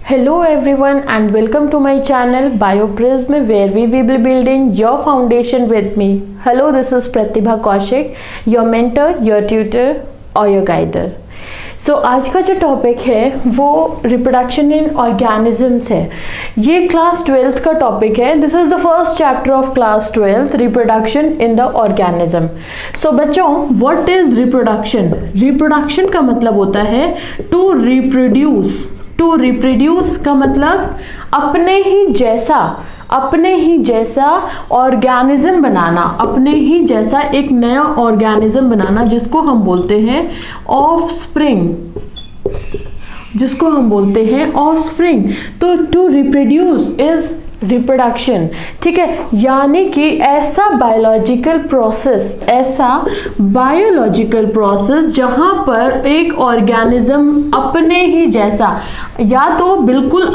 Hello everyone and welcome to my channel BioPrism, where we will be building your foundation with me. Hello, this is Pratibha Kaushik, your mentor, your tutor or your guider. So आज का जो topic है वो reproduction in organisms है। ये class 12th का topic है। This is the first chapter of class 12th, reproduction in the organism. So बच्चों, व्हाट इज रिप्रोडक्शन? रिप्रोडक्शन का मतलब होता है टू रिप्रोड्यूस। टू रिप्रोड्यूस का मतलब अपने ही जैसा ऑर्गेनिज्म बनाना, अपने ही जैसा एक नया ऑर्गेनिज्म बनाना, जिसको हम बोलते हैं ऑफस्प्रिंग, तो टू रिप्रोड्यूस इज रिप्रोडक्शन। ठीक है, यानी कि ऐसा बायोलॉजिकल प्रोसेस जहां पर एक ऑर्गेनिज्म अपने ही जैसा या तो बिल्कुल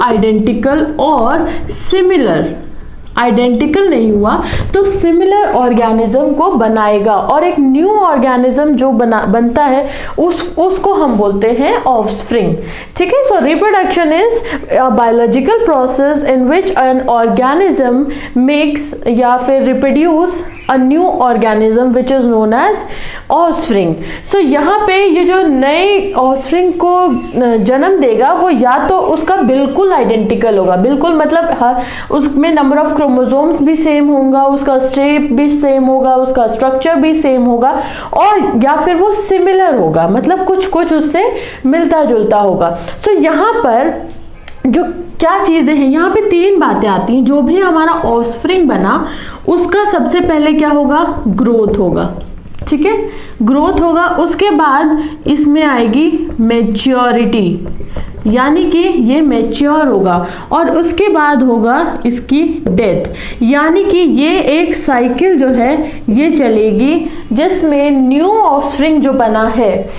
आइडेंटिकल और सिमिलर, आइडेंटिकल नहीं हुआ तो सिमिलर ऑर्गेनिज्म को बनाएगा, और एक न्यू ऑर्गेनिज्म जो बनता है उसको हम बोलते हैं ऑफस्प्रिंग। ठीक है, so reproduction is a biological process in which an organism makes या फिर reproduce a new organism which is known as offspring. So यहाँ पे ये जो नए ऑफस्प्रिंग को जन्म देगा वो या तो उसका बिल्कुल आइडेंटिकल होगा, बिल्कुल मतलब उसमें नंबर ऑफ क्रोमोसोम्स भी सेम होगा, उसका शेप भी सेम होगा, उसका स्ट्रक्चर भी सेम होगा, और या फिर वो सिमिलर होगा, मतलब कुछ उससे मिलता जुलता होगा। तो यहाँ पर जो क्या चीजें हैं, यहाँ पे 3 बातें आती हैं। जो भी हमारा ऑफस्प्रिंग बना उसका सबसे पहले क्या होगा? ग्रोथ होगा। ठीक है, ग्रोथ होगा। उसके बाद इसमें आएगी मैच्योरिटी, यानी कि ये मैच्योर होगा, और उसके बाद होगा इसकी डेथ, यानी कि ये एक साइकिल जो है ये चलेगी, जिसमें न्यू ऑफस्प्रिंग जो बना है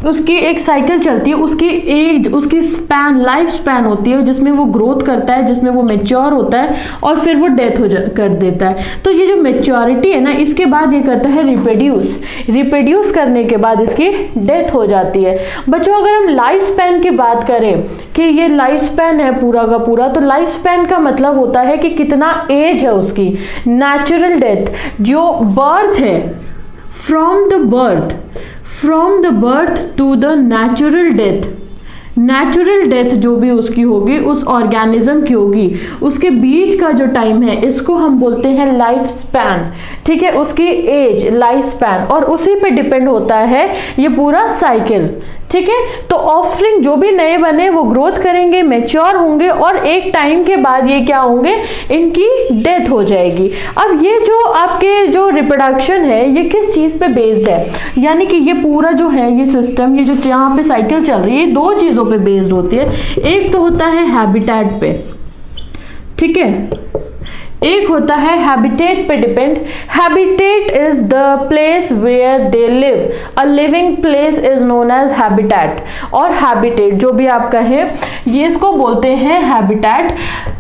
उसकी एक साइकिल चलती है, उसकी एज, उसकी लाइफ स्पैन होती है, जिसमें वो ग्रोथ करता है, जिसमें वो मैच्योर होता है, और फिर वो डेथ कर देता है। तो ये जो मैच्योरिटी है ना, इसके बाद ये करता है रिप्रोड्यूस करने के बाद इसकी डेथ हो जाती है। बच्चों, अगर हम लाइफ स्पैन की बात करें कि ये लाइफ स्पैन है पूरा का पूरा, तो लाइफ स्पैन का मतलब होता है कि कितना एज है उसकी। नेचुरल डेथ जो बर्थ है, from the birth to the natural death जो भी उसकी होगी, उस ऑर्गेनिज्म की होगी, उसके बीच का जो टाइम है, इसको हम बोलते हैं लाइफ स्पैन। ठीक है, उसकी एज, लाइफ स्पैन, और उसी पे डिपेंड होता है ये पूरा साइकिल। ठीक है, तो ऑफस्प्रिंग जो भी नए बने वो ग्रोथ करेंगे, मैच्योर होंगे, और एक टाइम के बाद ये क्या होंगे? इनकी डेथ हो जाएगी। अब ये जो आपके जो रिप्रोडक्शन है ये किस चीज पे बेस्ड है? यानी कि ये पूरा जो है ये सिस्टम, ये जो यहाँ पे साइकिल चल रही है, ये 2 चीजों पे बेस्ड होती है। एक तो होता है हैबिटेट पे, ठीक है, एक होता है हैबिटेट पे depend. Habitat is the place where they live, a living place is known as habitat, और हैबिटेट जो भी आप कहें ये इसको बोलते हैं हैबिटेट।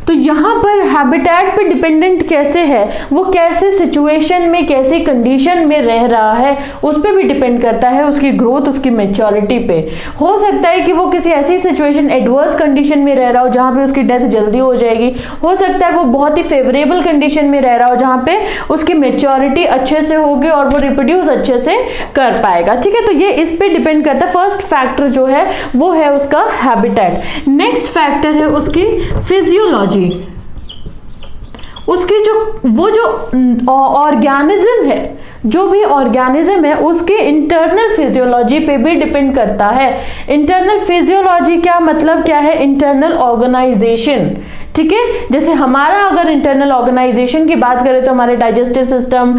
तो यहाँ पर हैबिटेट पे डिपेंडेंट कैसे है, वो कैसे सिचुएशन में, कैसी कंडीशन में रह रहा है, उस पर भी डिपेंड करता है, उसकी ग्रोथ, उसकी मैच्योरिटी पे। हो सकता है कि वो किसी ऐसी सिचुएशन, एडवर्स कंडीशन में रह रहा हो जहाँ पे उसकी डेथ जल्दी हो जाएगी। हो सकता है वो बहुत ही फेवरेबल कंडीशन में रह रहा हो जहाँ पे उसकी मैच्योरिटी अच्छे से होगी और वो रिप्रोड्यूस अच्छे से कर पाएगा। ठीक है, तो ये इस पे डिपेंड करता है। फर्स्ट फैक्टर जो है वो है उसका हैबिटेट। नेक्स्ट फैक्टर है उसकी फिजियोलॉजी, उसकी वो जो ऑर्गेनिज्म है, जो भी ऑर्गेनिज्म है उसके इंटरनल फिजियोलॉजी पे भी डिपेंड करता है। इंटरनल फिजियोलॉजी क्या मतलब क्या है? Internal organisation. ठीक है, जैसे हमारा अगर इंटरनल ऑर्गेनाइजेशन की बात करें तो हमारे डाइजेस्टिव सिस्टम,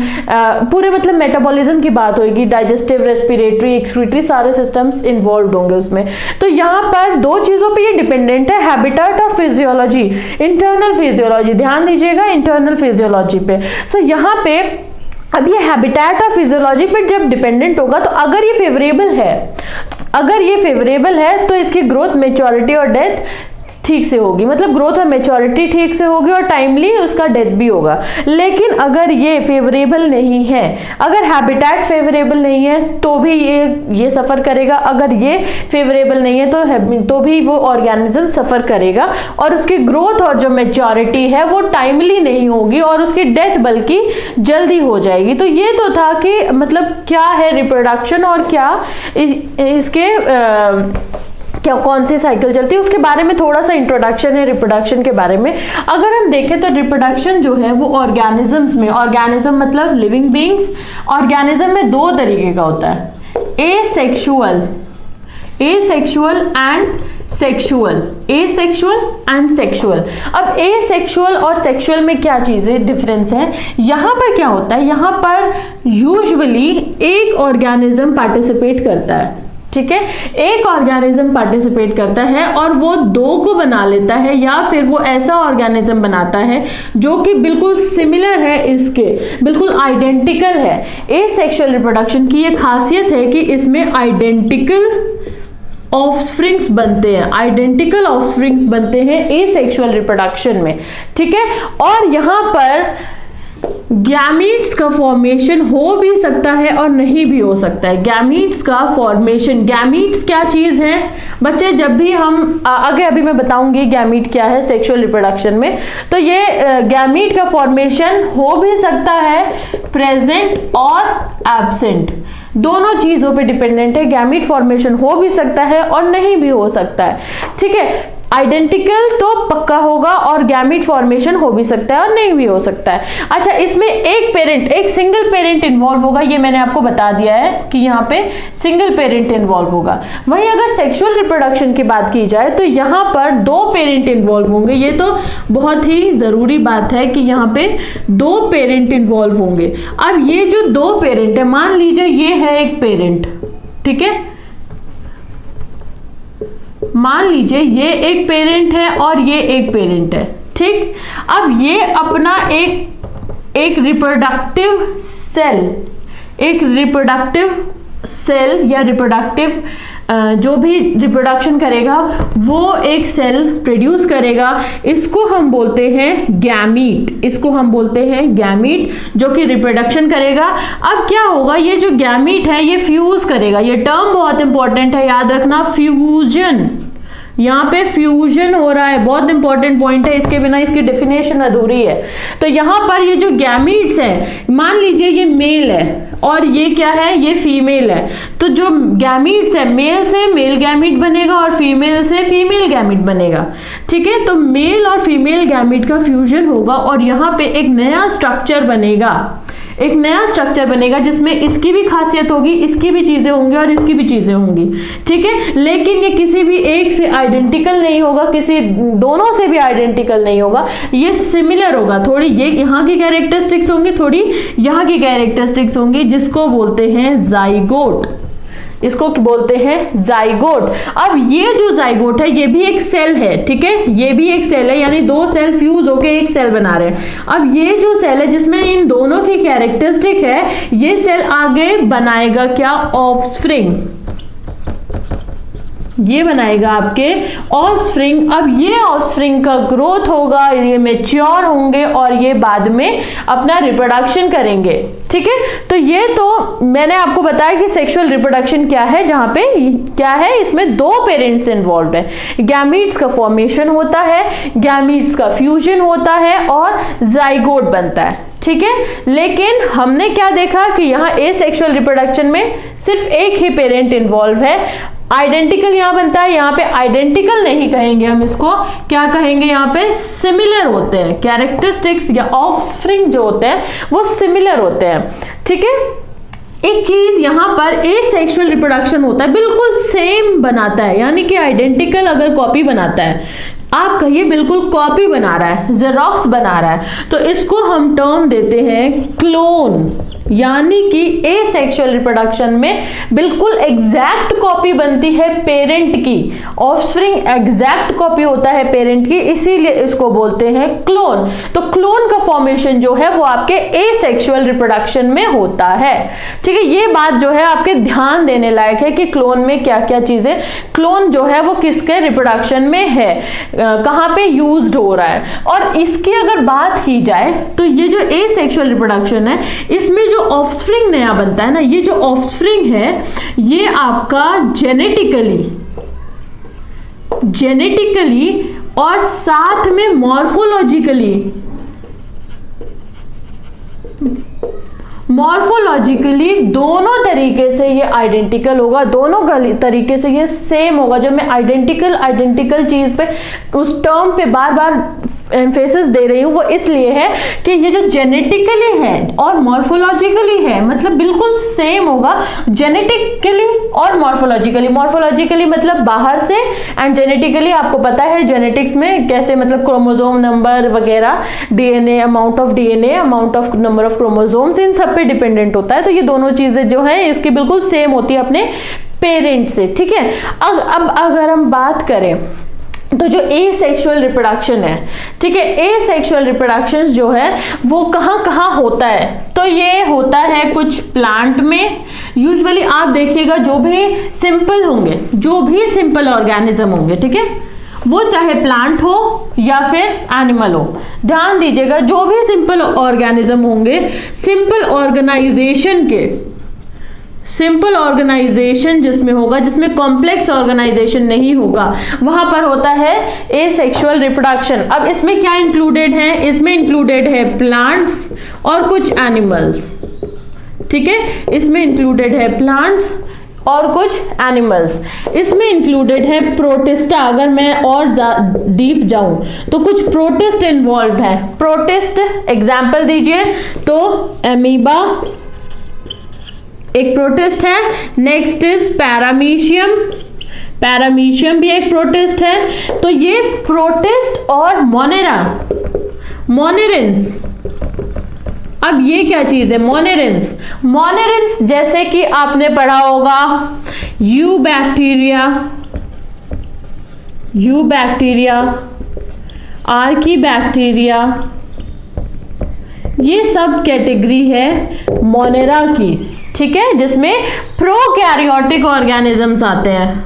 पूरे मतलब मेटाबॉलिज्म की बात होगी, डाइजेस्टिव, रेस्पिरेटरी, एक्सक्रीटरी, सारे सिस्टम्स इन्वॉल्व होंगे उसमें। तो यहाँ पर 2 चीजों पे ये डिपेंडेंट है, हैबिटेट और फिजियोलॉजी, इंटरनल फिजियोलॉजी। ध्यान दीजिएगा इंटरनल फिजियोलॉजी पे। सो यहाँ पे अब ये हैबिटेट और फिजियोलॉजी पे जब डिपेंडेंट होगा, तो अगर ये फेवरेबल है तो इसकी ग्रोथ, मैच्योरिटी और डेथ ठीक से होगी, मतलब ग्रोथ और मेच्योरिटी ठीक से होगी और टाइमली उसका डेथ भी होगा। लेकिन अगर ये फेवरेबल नहीं है, अगर हैबिटेट फेवरेबल नहीं है तो भी ये सफ़र करेगा, अगर ये फेवरेबल नहीं है तो भी वो ऑर्गेनिज्म सफ़र करेगा और उसकी ग्रोथ और जो मेच्योरिटी है वो टाइमली नहीं होगी और उसकी डेथ बल्कि जल्दी हो जाएगी। तो ये तो था कि मतलब क्या है रिप्रोडक्शन और क्या इसके क्या कौन सी साइकिल चलती है, उसके बारे में थोड़ा सा इंट्रोडक्शन है रिप्रोडक्शन के बारे में। अगर हम देखें तो रिप्रोडक्शन जो है वो ऑर्गेनिजम्स में, ऑर्गेनिज्म मतलब लिविंग बींग्स, ऑर्गेनिज्म में दो तरीके का होता है, asexual and sexual, asexual and sexual. अब एसेक्सुअल और सेक्सुअल में क्या चीजें डिफरेंस है, यहाँ पर क्या होता है, यहाँ पर यूजुअली एक ऑर्गेनिज्म पार्टिसिपेट करता है, ठीक है, एक ऑर्गेनिज्म पार्टिसिपेट करता है और वो दो को बना लेता है या फिर वो ऐसा ऑर्गेनिज्म बनाता है जो कि बिल्कुल सिमिलर है, इसके बिल्कुल आइडेंटिकल है। एसेक्सुअल रिप्रोडक्शन की ये खासियत है कि इसमें आइडेंटिकल ऑफस्प्रिंग्स बनते हैं, आइडेंटिकल ऑफस्प्रिंग्स बनते हैं एसेक्सुअल रिप्रोडक्शन में, ठीक है। और यहाँ पर गैमीट्स का फॉर्मेशन हो भी सकता है और नहीं भी हो सकता है। गैमीट्स का फॉर्मेशन, गैमीट्स क्या चीज है बच्चे, जब भी हम आगे अभी मैं बताऊंगी गैमीट क्या है सेक्सुअल रिप्रोडक्शन में, तो ये गैमीट का फॉर्मेशन हो भी सकता है प्रेजेंट और एब्सेंट, दोनों चीजों पे डिपेंडेंट है। गैमीट फॉर्मेशन हो भी सकता है और नहीं भी हो सकता है, ठीक है। आइडेंटिकल तो पक्का होगा और गैमीट फॉर्मेशन हो भी सकता है और नहीं भी हो सकता है। अच्छा, इसमें एक पेरेंट, एक सिंगल पेरेंट इन्वॉल्व होगा, ये मैंने आपको बता दिया है कि यहाँ पे सिंगल पेरेंट इन्वॉल्व होगा। वहीं अगर सेक्सुअल रिप्रोडक्शन की बात की जाए तो यहाँ पर दो पेरेंट इन्वॉल्व होंगे, ये तो बहुत ही जरूरी बात है कि यहाँ पे दो पेरेंट इन्वॉल्व होंगे। अब ये जो दो पेरेंट है, मान लीजिए ये है एक पेरेंट, ठीक है, मान लीजिए ये एक पेरेंट है और ये एक पेरेंट है, ठीक। अब ये अपना एक रिप्रोडक्टिव सेल या रिप्रोडक्टिव जो भी रिप्रोडक्शन करेगा वो एक सेल प्रोड्यूस करेगा, इसको हम बोलते हैं गैमीट, इसको हम बोलते हैं गैमीट, जो कि रिप्रोडक्शन करेगा। अब क्या होगा, ये जो गैमीट है ये फ्यूज करेगा, ये टर्म बहुत इंपॉर्टेंट है, याद रखना, फ्यूजन, यहाँ पे फ्यूजन हो रहा है, बहुत इंपॉर्टेंट पॉइंट है, इसके बिना इसकी डेफिनेशन अधूरी है। तो यहाँ पर ये जो गैमीट्स है, मान लीजिए ये मेल है और ये क्या है, ये फीमेल है, तो जो गैमीट्स है मेल से मेल गैमीट बनेगा और फीमेल से फीमेल गैमीट बनेगा, ठीक है। तो मेल और फीमेल गैमीट का फ्यूजन होगा और यहाँ पे एक नया स्ट्रक्चर बनेगा, एक नया स्ट्रक्चर बनेगा जिसमें इसकी भी खासियत होगी, इसकी भी चीजें होंगी और इसकी भी चीजें होंगी, ठीक है। लेकिन ये किसी भी एक से आइडेंटिकल नहीं होगा, किसी दोनों से भी आइडेंटिकल नहीं होगा, ये सिमिलर होगा, थोड़ी ये यहाँ की कैरेक्टरिस्टिक्स होंगी, थोड़ी यहाँ की कैरेक्टरिस्टिक्स होंगी, जिसको बोलते हैं जाइगोट, इसको बोलते हैं जाइगोट। अब ये जो जाइगोट है ये भी एक सेल है, ठीक है, ये भी एक सेल है, यानी दो सेल फ्यूज होके एक सेल बना रहे हैं। अब ये जो सेल है जिसमें इन दोनों की कैरेक्टरिस्टिक है, ये सेल आगे बनाएगा क्या, ऑफस्प्रिंग, ये बनाएगा आपके ऑफस्प्रिंग। अब ये ऑफस्प्रिंग का ग्रोथ होगा, ये मैच्योर होंगे और ये बाद में अपना रिप्रोडक्शन करेंगे, ठीक है। तो ये तो मैंने आपको बताया कि सेक्सुअल रिप्रोडक्शन क्या है, जहां पे क्या है, इसमें दो पेरेंट्स इन्वॉल्व है, गैमीट्स का फॉर्मेशन होता है, गैमीट्स का फ्यूजन होता है और जाइगोट बनता है, ठीक है। लेकिन हमने क्या देखा कि यहाँ एसेक्सुअल रिप्रोडक्शन में सिर्फ एक ही पेरेंट इन्वॉल्व है, आइडेंटिकल यहां बनता है, यहाँ पे आइडेंटिकल नहीं कहेंगे हम इसको, क्या कहेंगे, यहाँ पे सिमिलर होते हैं, कैरेक्टरिस्टिक्स या ऑफस्प्रिंग जो होते हैं वो सिमिलर होते हैं, ठीक है। एक चीज यहाँ पर एसेक्सुअल रिप्रोडक्शन होता है, बिल्कुल सेम बनाता है, यानी कि आइडेंटिकल अगर कॉपी बनाता है, आप कहिए बिल्कुल कॉपी बना रहा है, जेरोक्स बना रहा है, तो इसको हम टर्म देते हैं क्लोन, यानी कि एसेक्सुअल रिप्रोडक्शन में बिल्कुल एग्जैक्ट कॉपी बनती है पेरेंट की, ऑफस्प्रिंग एग्जैक्ट कॉपी होता है पेरेंट की, इसीलिए इसको बोलते हैं क्लोन। तो क्लोन का फॉर्मेशन जो है वो आपके एसेक्सुअल रिप्रोडक्शन में होता है, ठीक है। ये बात जो है आपके ध्यान देने लायक है कि क्लोन में क्या क्या चीजें, क्लोन जो है वो किसके रिप्रोडक्शन में है, कहाँ पे यूज्ड हो रहा है। और इसकी अगर बात की जाए तो ये जो एसेक्सुअल रिप्रोडक्शन है, इसमें जो ऑफस्प्रिंग नया बनता है ना, ये जो ऑफस्प्रिंग है ये आपका जेनेटिकली और साथ में मॉर्फोलॉजिकली दोनों तरीके से ये आइडेंटिकल होगा, दोनों तरीके से ये सेम होगा। जब मैं आइडेंटिकल चीज पे, उस टर्म पे बार बार एम्फेसिस दे रही हूँ, वो इसलिए है कि ये जो जेनेटिकली है और मॉर्फोलॉजिकली है, मतलब बिल्कुल सेम होगा जेनेटिकली और मॉर्फोलॉजिकली मतलब बाहर से, एंड जेनेटिकली आपको पता है जेनेटिक्स में कैसे, मतलब क्रोमोसोम नंबर वगैरह, DNA, amount of DNA, amount of number of chromosomes, इन सब पे डिपेंडेंट होता है। तो ये दोनों चीजें जो है इसकी बिल्कुल सेम होती है अपने पेरेंट से, ठीक है। अब अगर हम बात करें तो जो एसेक्सुअल रिप्रोडक्शन है, ठीक है, एसेक्सुअल रिप्रोडक्शन जो है वो कहाँ होता है, तो ये होता है कुछ प्लांट में। यूजुअली आप देखिएगा जो भी सिंपल ऑर्गेनिज्म होंगे, ठीक है, वो चाहे प्लांट हो या फिर एनिमल हो, ध्यान दीजिएगा जो भी सिंपल ऑर्गेनिज्म होंगे, सिंपल ऑर्गेनाइजेशन जिसमें होगा, जिसमें कॉम्प्लेक्स ऑर्गेनाइजेशन नहीं होगा, वहां पर होता है एसेक्सुअल रिप्रोडक्शन। अब इसमें क्या इंक्लूडेड है, इसमें इंक्लूडेड है प्लांट्स और कुछ एनिमल्स, ठीक है, इसमें इंक्लूडेड है प्लांट्स और कुछ एनिमल्स, इसमें इंक्लूडेड है प्रोटिस्टा। अगर मैं और डीप जाऊं तो कुछ प्रोटिस्ट इन्वॉल्व है। प्रोटिस्ट एग्जाम्पल दीजिए तो एमीबा एक प्रोटिस्ट है, नेक्स्ट इज पैरामीशियम भी एक प्रोटिस्ट है। तो ये प्रोटिस्ट और मोनेरेंस, अब ये क्या चीज है, मोनेरेंस जैसे कि आपने पढ़ा होगा यू बैक्टीरिया, आर्कीबैक्टीरिया, ये सब कैटेगरी है मोनेरा की, ठीक है, जिसमें प्रोकैरियोटिक ऑर्गेनिजम्स आते हैं।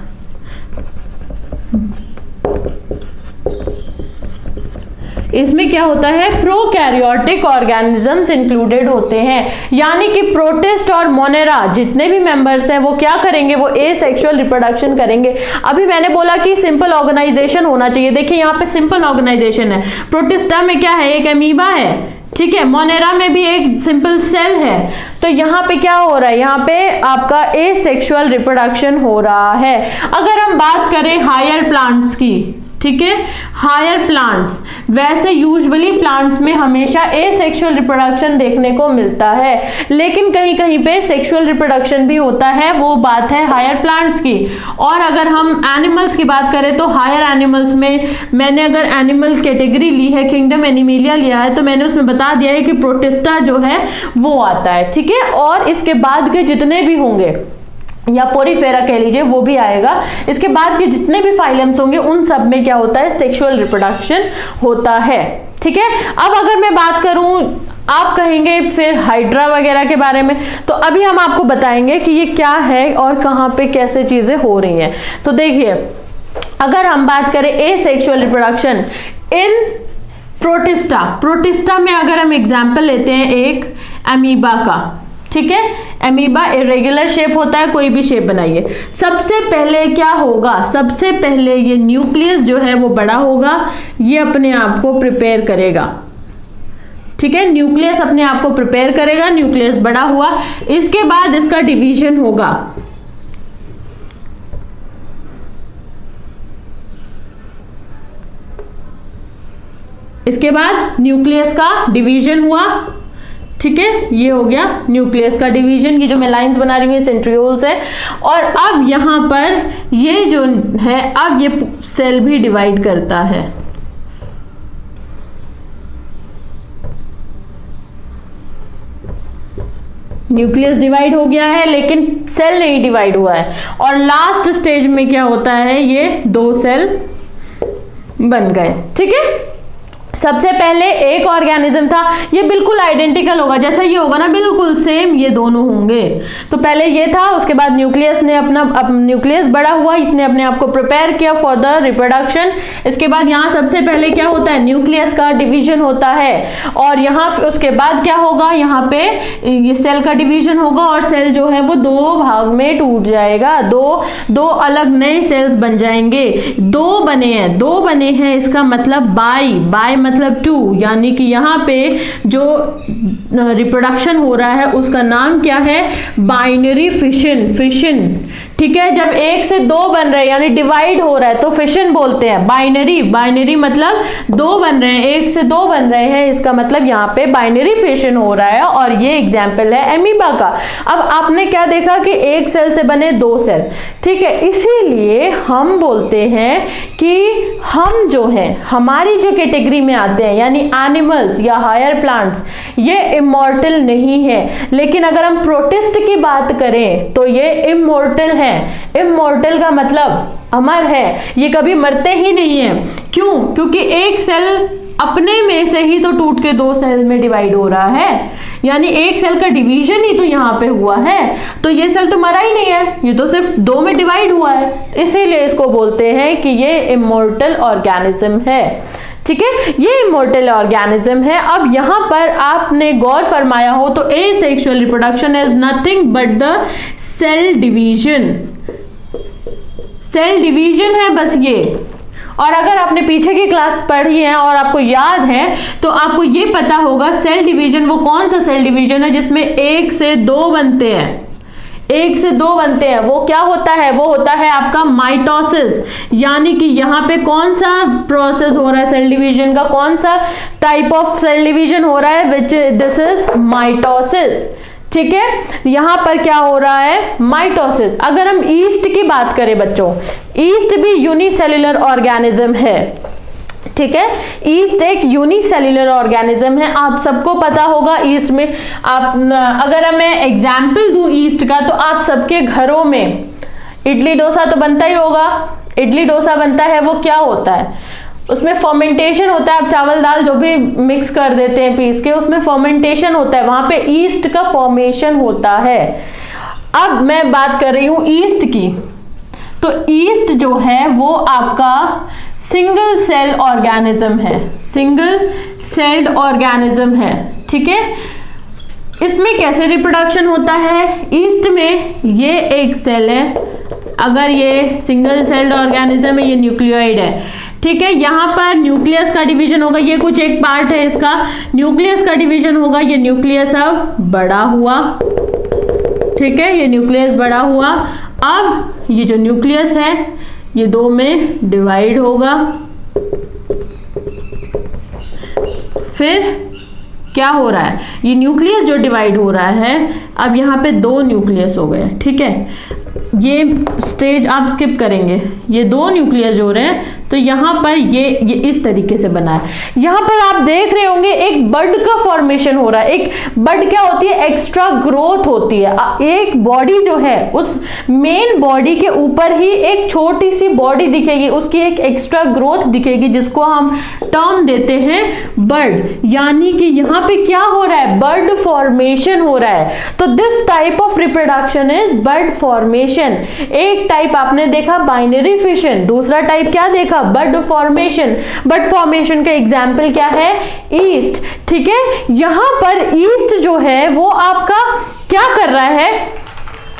इसमें क्या होता है, प्रोकैरियोटिक ऑर्गेनिजम्स इंक्लूडेड होते हैं, यानी कि प्रोटिस्ट और मोनेरा जितने भी मेंबर्स हैं वो क्या करेंगे, वो एसेक्सुअल रिप्रोडक्शन करेंगे। अभी मैंने बोला कि सिंपल ऑर्गेनाइजेशन होना चाहिए, देखिए यहाँ पे सिंपल ऑर्गेनाइजेशन है। प्रोटिस्टा में क्या है, एक अमीबा है, ठीक है, मोनेरा में भी एक सिंपल सेल है। तो यहाँ पे क्या हो रहा है, यहाँ पे आपका एसेक्सुअल रिप्रोडक्शन हो रहा है। अगर हम बात करें हायर प्लांट्स की, ठीक है, हायर प्लांट्स, वैसे यूजुअली प्लांट्स में हमेशा एसेक्सुअल रिप्रोडक्शन देखने को मिलता है, लेकिन कहीं कहीं पे सेक्सुअल रिप्रोडक्शन भी होता है, वो बात है हायर प्लांट्स की। और अगर हम एनिमल्स की बात करें तो हायर एनिमल्स में मैंने अगर एनिमल कैटेगरी ली है, किंगडम एनिमेलिया लिया है, तो मैंने उसमें बता दिया है कि प्रोटिस्टा जो है वो आता है, ठीक है, और इसके बाद के जितने भी होंगे या पोरीफेरा कह लीजिए वो भी आएगा। इसके बाद के जितने भी फाइलम्स होंगे उन सब में क्या होता है, सेक्सुअल रिप्रोडक्शन होता है, ठीक है। अब अगर मैं बात करूं, आप कहेंगे फिर हाइड्रा वगैरह के बारे में, तो अभी हम आपको बताएंगे कि ये क्या है और कहां पे कैसे चीजें हो रही हैं। तो देखिए, अगर हम बात करें एसेक्सुअल रिप्रोडक्शन इन प्रोटिस्टा में अगर हम एग्जाम्पल लेते हैं एक अमीबा का, ठीक है, अमीबा इरेगुलर शेप होता है, कोई भी शेप बनाइए। सबसे पहले क्या होगा, सबसे पहले ये न्यूक्लियस जो है वो बड़ा होगा, ये अपने आप को प्रिपेयर करेगा, ठीक है, न्यूक्लियस अपने आप को प्रिपेयर करेगा, न्यूक्लियस बड़ा हुआ, इसके बाद इसका डिवीजन होगा, इसके बाद न्यूक्लियस का डिवीजन हुआ, ठीक है, ये हो गया न्यूक्लियस का डिवीजन, की जो मैं लाइंस बना रही हूँ सेंट्रियोल्स है। और अब यहां पर ये जो है, अब ये सेल भी डिवाइड करता है, न्यूक्लियस डिवाइड हो गया है लेकिन सेल नहीं डिवाइड हुआ है। और लास्ट स्टेज में क्या होता है, ये दो सेल बन गए, ठीक है। सबसे पहले एक ऑर्गेनिज्म था, ये बिल्कुल आइडेंटिकल होगा, जैसा ये होगा ना बिल्कुल सेम ये दोनों होंगे। तो पहले ये था, उसके बाद न्यूक्लियस ने न्यूक्लियस बड़ा हुआ, इसने अपने आप को प्रिपेयर किया फॉर द रिप्रोडक्शन। इसके बाद यहाँ सबसे पहले क्या होता है, न्यूक्लियस का डिवीजन होता है, और यहाँ उसके बाद क्या होगा, यहाँ पे ये सेल का डिवीजन होगा, और सेल जो है वो दो भाग में टूट जाएगा, दो अलग नए सेल्स बन जाएंगे। दो बने हैं, इसका मतलब बाई मतलब टू, यानी कि यहाँ पे जो रिप्रोडक्शन हो रहा है उसका नाम क्या है, बाइनरी फिशन। ठीक है, जब एक से दो बन रहे हैं यानी डिवाइड हो रहा है तो फिशन बोलते हैं। बाइनरी मतलब दो बन रहे हैं, एक से दो बन रहे हैं, इसका मतलब यहाँ पे बाइनरी फिशन हो रहा है, और ये एग्जाम्पल है एमीबा का। अब आपने क्या देखा कि एक सेल से बने दो सेल, ठीक है, इसीलिए हम बोलते हैं कि हम जो है हमारी जो कैटेगरी में आते हैं यानी एनिमल्स या हायर प्लांट्स, ये इमॉर्टल नहीं है। लेकिन अगर हम प्रोटिस्ट की बात करें तो ये इमॉर्टल है। इमॉर्टल का मतलब अमर है, ये कभी मरते ही नहीं है। क्यों? क्योंकि एक सेल अपने में से ही तो टूट के दो सेल में डिवाइड हो रहा है, यानी एक सेल का डिवीजन ही तो यहाँ पे हुआ है, तो ये सेल तो मरा ही नहीं है, ये तो सिर्फ दो में डिवाइड हुआ है, इसीलिए इसको बोलते हैं कि ये इमॉर्टल ऑर्गेनिज्म है। ठीक है, ये इमॉर्टल ऑर्गेनिज्म है। अब यहाँ पर आपने गौर फरमाया हो तो asexual reproduction is nothing but the cell division है बस ये। और अगर आपने पीछे की क्लास पढ़ी है और आपको याद है तो आपको ये पता होगा सेल डिवीजन वो कौन सा सेल डिवीजन है जिसमें एक से दो बनते हैं, वो क्या होता है, वो होता है आपका माइटोसिस। यानी कि यहाँ पे कौन सा प्रोसेस हो रहा है सेल डिवीजन का, कौन सा टाइप ऑफ सेल डिवीजन हो रहा है, विच दिस इज माइटोसिस। ठीक है, यहां पर क्या हो रहा है, माइटोसिस। अगर हम ईस्ट की बात करें बच्चों, ईस्ट भी यूनिसेल्युलर ऑर्गेनिज्म है। ठीक है, ईस्ट एक यूनिसेल्युलर ऑर्गेनिज्म है, आप सबको पता होगा। ईस्ट में आप अगर मैं एग्जाम्पल दूं ईस्ट का तो आप सबके घरों में इडली डोसा तो बनता ही होगा। इडली डोसा बनता है, वो क्या होता है, उसमें फर्मेंटेशन होता है। आप चावल दाल जो भी मिक्स कर देते हैं पीस के, उसमें फर्मेंटेशन होता है, वहां पे ईस्ट का फॉर्मेशन होता है। अब मैं बात कर रही हूं ईस्ट की, तो ईस्ट जो है वो आपका सिंगल सेल ऑर्गेनिज्म है, सिंगल सेल्ड ऑर्गेनिज्म है। ठीक है, इसमें कैसे रिप्रोडक्शन होता है, ईस्ट में ये एक सेल है, अगर ये सिंगल सेल्ड ऑर्गेनिज्म है, ये न्यूक्लियोइड है। ठीक है, यहां पर न्यूक्लियस का डिवीजन होगा, ये कुछ एक पार्ट है इसका, न्यूक्लियस का डिवीजन होगा, ये न्यूक्लियस अब बड़ा हुआ। ठीक है, ये न्यूक्लियस बड़ा हुआ, अब ये जो न्यूक्लियस है ये दो में डिवाइड होगा। फिर क्या हो रहा है, ये न्यूक्लियस जो डिवाइड हो रहा है, अब यहाँ पे दो न्यूक्लियस हो गए। ठीक है, ये स्टेज आप स्किप करेंगे, ये दो न्यूक्लियस हो रहे हैं, तो यहाँ पर ये इस तरीके से बना है। यहाँ पर आप देख रहे होंगे एक बड का फॉर्मेशन हो रहा है। एक बड क्या होती है, एक्स्ट्रा ग्रोथ होती है। एक बॉडी जो है उस मेन बॉडी के ऊपर ही एक छोटी सी बॉडी दिखेगी, उसकी एक एक्स्ट्रा ग्रोथ दिखेगी, जिसको हम टर्म देते हैं बड। यानी कि यहाँ पे क्या हो रहा है, बड फॉर्मेशन हो रहा है। तो this type of reproduction is bud formation. एक टाइप आपने देखा बाइनरी फिशन, दूसरा टाइप क्या देखा, बड फॉर्मेशन। बड फॉर्मेशन का एग्जाम्पल क्या है, ईस्ट। ठीक है, यहां पर ईस्ट जो है वो आपका क्या कर रहा है,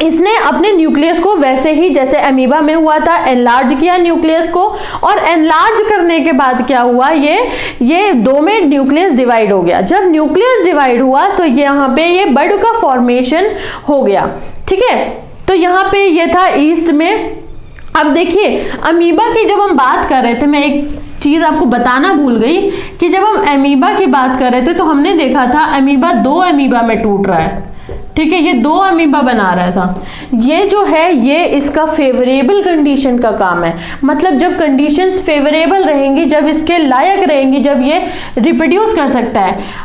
इसने अपने न्यूक्लियस को वैसे ही जैसे अमीबा में हुआ था एनलार्ज किया न्यूक्लियस को, और एनलार्ज करने के बाद क्या हुआ, ये दो में न्यूक्लियस डिवाइड हो गया। जब न्यूक्लियस डिवाइड हुआ तो यहाँ पे ये बड का फॉर्मेशन हो गया। ठीक है, तो यहाँ पे ये था ईस्ट में। अब देखिए अमीबा की जब हम बात कर रहे थे, मैं एक चीज आपको बताना भूल गई कि जब हम अमीबा की बात कर रहे थे तो हमने देखा था अमीबा दो अमीबा में टूट रहा है। ठीक है, ये दो अमीबा बना रहा था। ये जो है ये इसका फेवरेबल कंडीशन का काम है, मतलब जब कंडीशंस फेवरेबल रहेंगी, जब इसके लायक रहेंगी, जब ये रिप्रोड्यूस कर सकता है।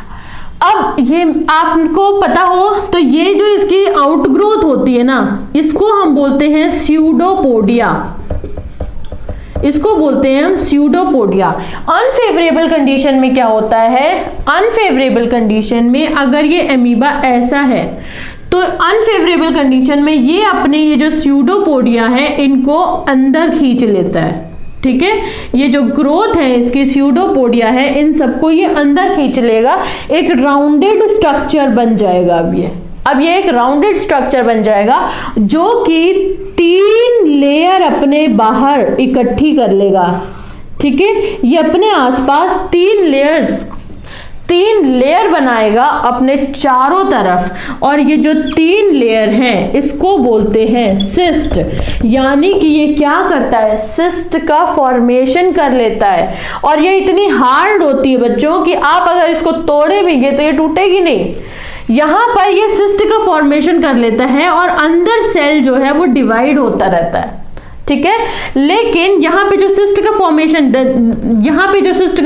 अब ये आपको पता हो तो ये जो इसकी आउटग्रोथ होती है ना, इसको हम बोलते हैं स्यूडोपोडिया। इसको बोलते हैं हम स्यूडोपोडिया। अनफेवरेबल कंडीशन में क्या होता है, अनफेवरेबल कंडीशन में अगर ये अमीबा ऐसा है तो अनफेवरेबल कंडीशन में ये अपने ये जो स्यूडोपोडिया है इनको अंदर खींच लेता है, ठीक है। ये जो ग्रोथ है इसकी स्यूडोपोडिया है, इन सबको ये अंदर खींच लेगा, एक राउंडेड स्ट्रक्चर बन जाएगा। अब ये एक राउंडेड स्ट्रक्चर बन जाएगा जो कि 3 लेयर अपने बाहर इकट्ठी कर लेगा, ठीक है। ये अपने आसपास 3 लेयर बनाएगा अपने चारों तरफ, और ये जो 3 लेयर हैं इसको बोलते हैं सिस्ट। यानी कि ये क्या करता है, सिस्ट का फॉर्मेशन कर लेता है, और ये इतनी हार्ड होती है बच्चों कि आप अगर इसको तोड़े भी तो ये टूटेगी नहीं। यहां पर ये सिस्ट का फॉर्मेशन कर लेता है और अंदर सेल जो है वो डिवाइड होता रहता है, ठीक है। लेकिन यहाँ पे जो सिस्ट का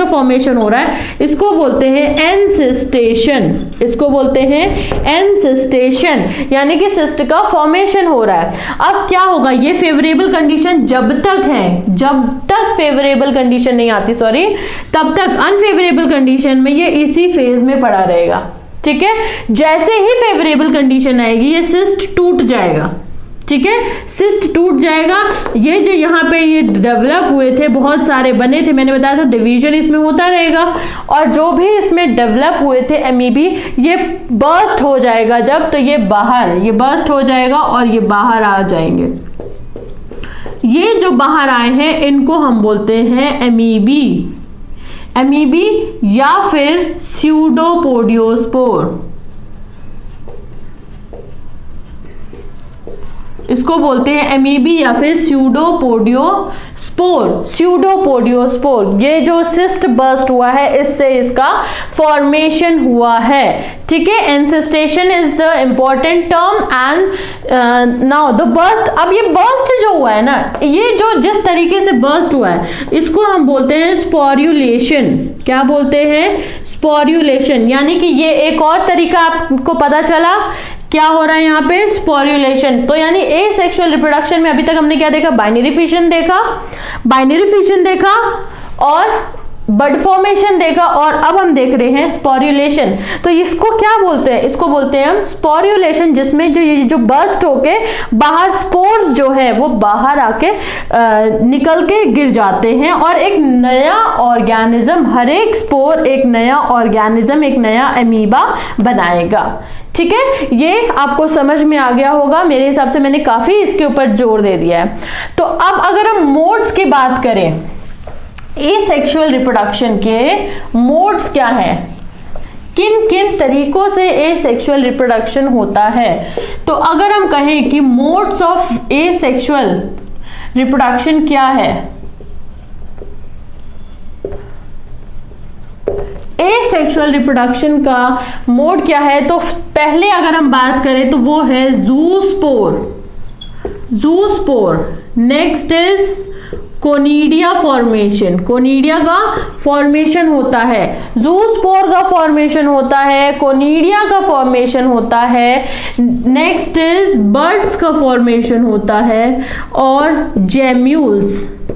फॉर्मेशन हो रहा है इसको बोलते हैं एनसिस्टेशन, इसको बोलते हैं एनसिस्टेशन, यानी कि सिस्ट का फॉर्मेशन हो रहा है। अब क्या होगा, ये फेवरेबल कंडीशन जब तक फेवरेबल कंडीशन नहीं आती, तब तक अनफेवरेबल कंडीशन में ये इसी फेज में पड़ा रहेगा, ठीक है। जैसे ही फेवरेबल कंडीशन आएगी ये सिस्ट टूट जाएगा, ठीक है, सिस्ट टूट जाएगा। ये जो यहाँ पे ये डेवलप हुए थे, बहुत सारे बने थे, मैंने बताया था डिवीजन इसमें होता रहेगा, और जो भी इसमें डेवलप हुए थे एमीबी, ये बर्स्ट हो जाएगा जब, तो ये बर्स्ट हो जाएगा और ये बाहर आ जाएंगे। ये जो बाहर आए हैं इनको हम बोलते हैं एमीबी या फिर स्यूडोपोडियोस्पोर, इसको बोलते हैं एमीबी या फिर स्यूडोपोडियोस्पोर। ये जो सिस्ट बर्स्ट हुआ है इससे इसका फॉर्मेशन हुआ है, ठीक है। Encystation is the important term and now the burst. अब ये बर्स्ट जो हुआ है ना, ये जो जिस तरीके से बर्स्ट हुआ है इसको हम बोलते हैं स्पोर्युलेशन। क्या बोलते हैं, स्पोर्युलेशन। यानी कि ये एक और तरीका आपको पता चला, क्या हो रहा है यहाँ पे, स्पोर्युलेशन। तो यानी एसेक्सुअल रिप्रोडक्शन में अभी तक हमने क्या देखा, बाइनरी फिशन देखा और बड फॉर्मेशन देखा, और अब हम देख रहे हैं स्पोर्युलेशन। तो इसको क्या बोलते हैं, इसको बोलते हैं हम स्पोर्युलेशन, जिसमें जो बर्स्ट होके बाहर स्पोर्स जो है वो बाहर आके निकल के गिर जाते हैं, और एक नया ऑर्गेनिज्म, हर एक स्पोर एक नया ऑर्गेनिज्म, एक नया अमीबा बनाएगा, ठीक है। ये आपको समझ में आ गया होगा, मेरे हिसाब से मैंने काफी इसके ऊपर जोर दे दिया है। तो अब अगर हम मोड्स की बात करें, एसेक्सुअल रिप्रोडक्शन के मोड्स क्या है, किन किन तरीकों से एसेक्सुअल रिप्रोडक्शन होता है, तो अगर हम कहें कि मोड्स ऑफ एसेक्सुअल रिप्रोडक्शन क्या है, एसेक्सुअल रिप्रोडक्शन का मोड क्या है, तो पहले अगर हम बात करें तो वो है zoospore. Next is conidia formation, conidia का फॉर्मेशन होता है, ज़ूस्पोर का फॉर्मेशन होता है, कोनिडिया का फॉर्मेशन होता है, नेक्स्ट इज बर्ड्स का फॉर्मेशन होता है, और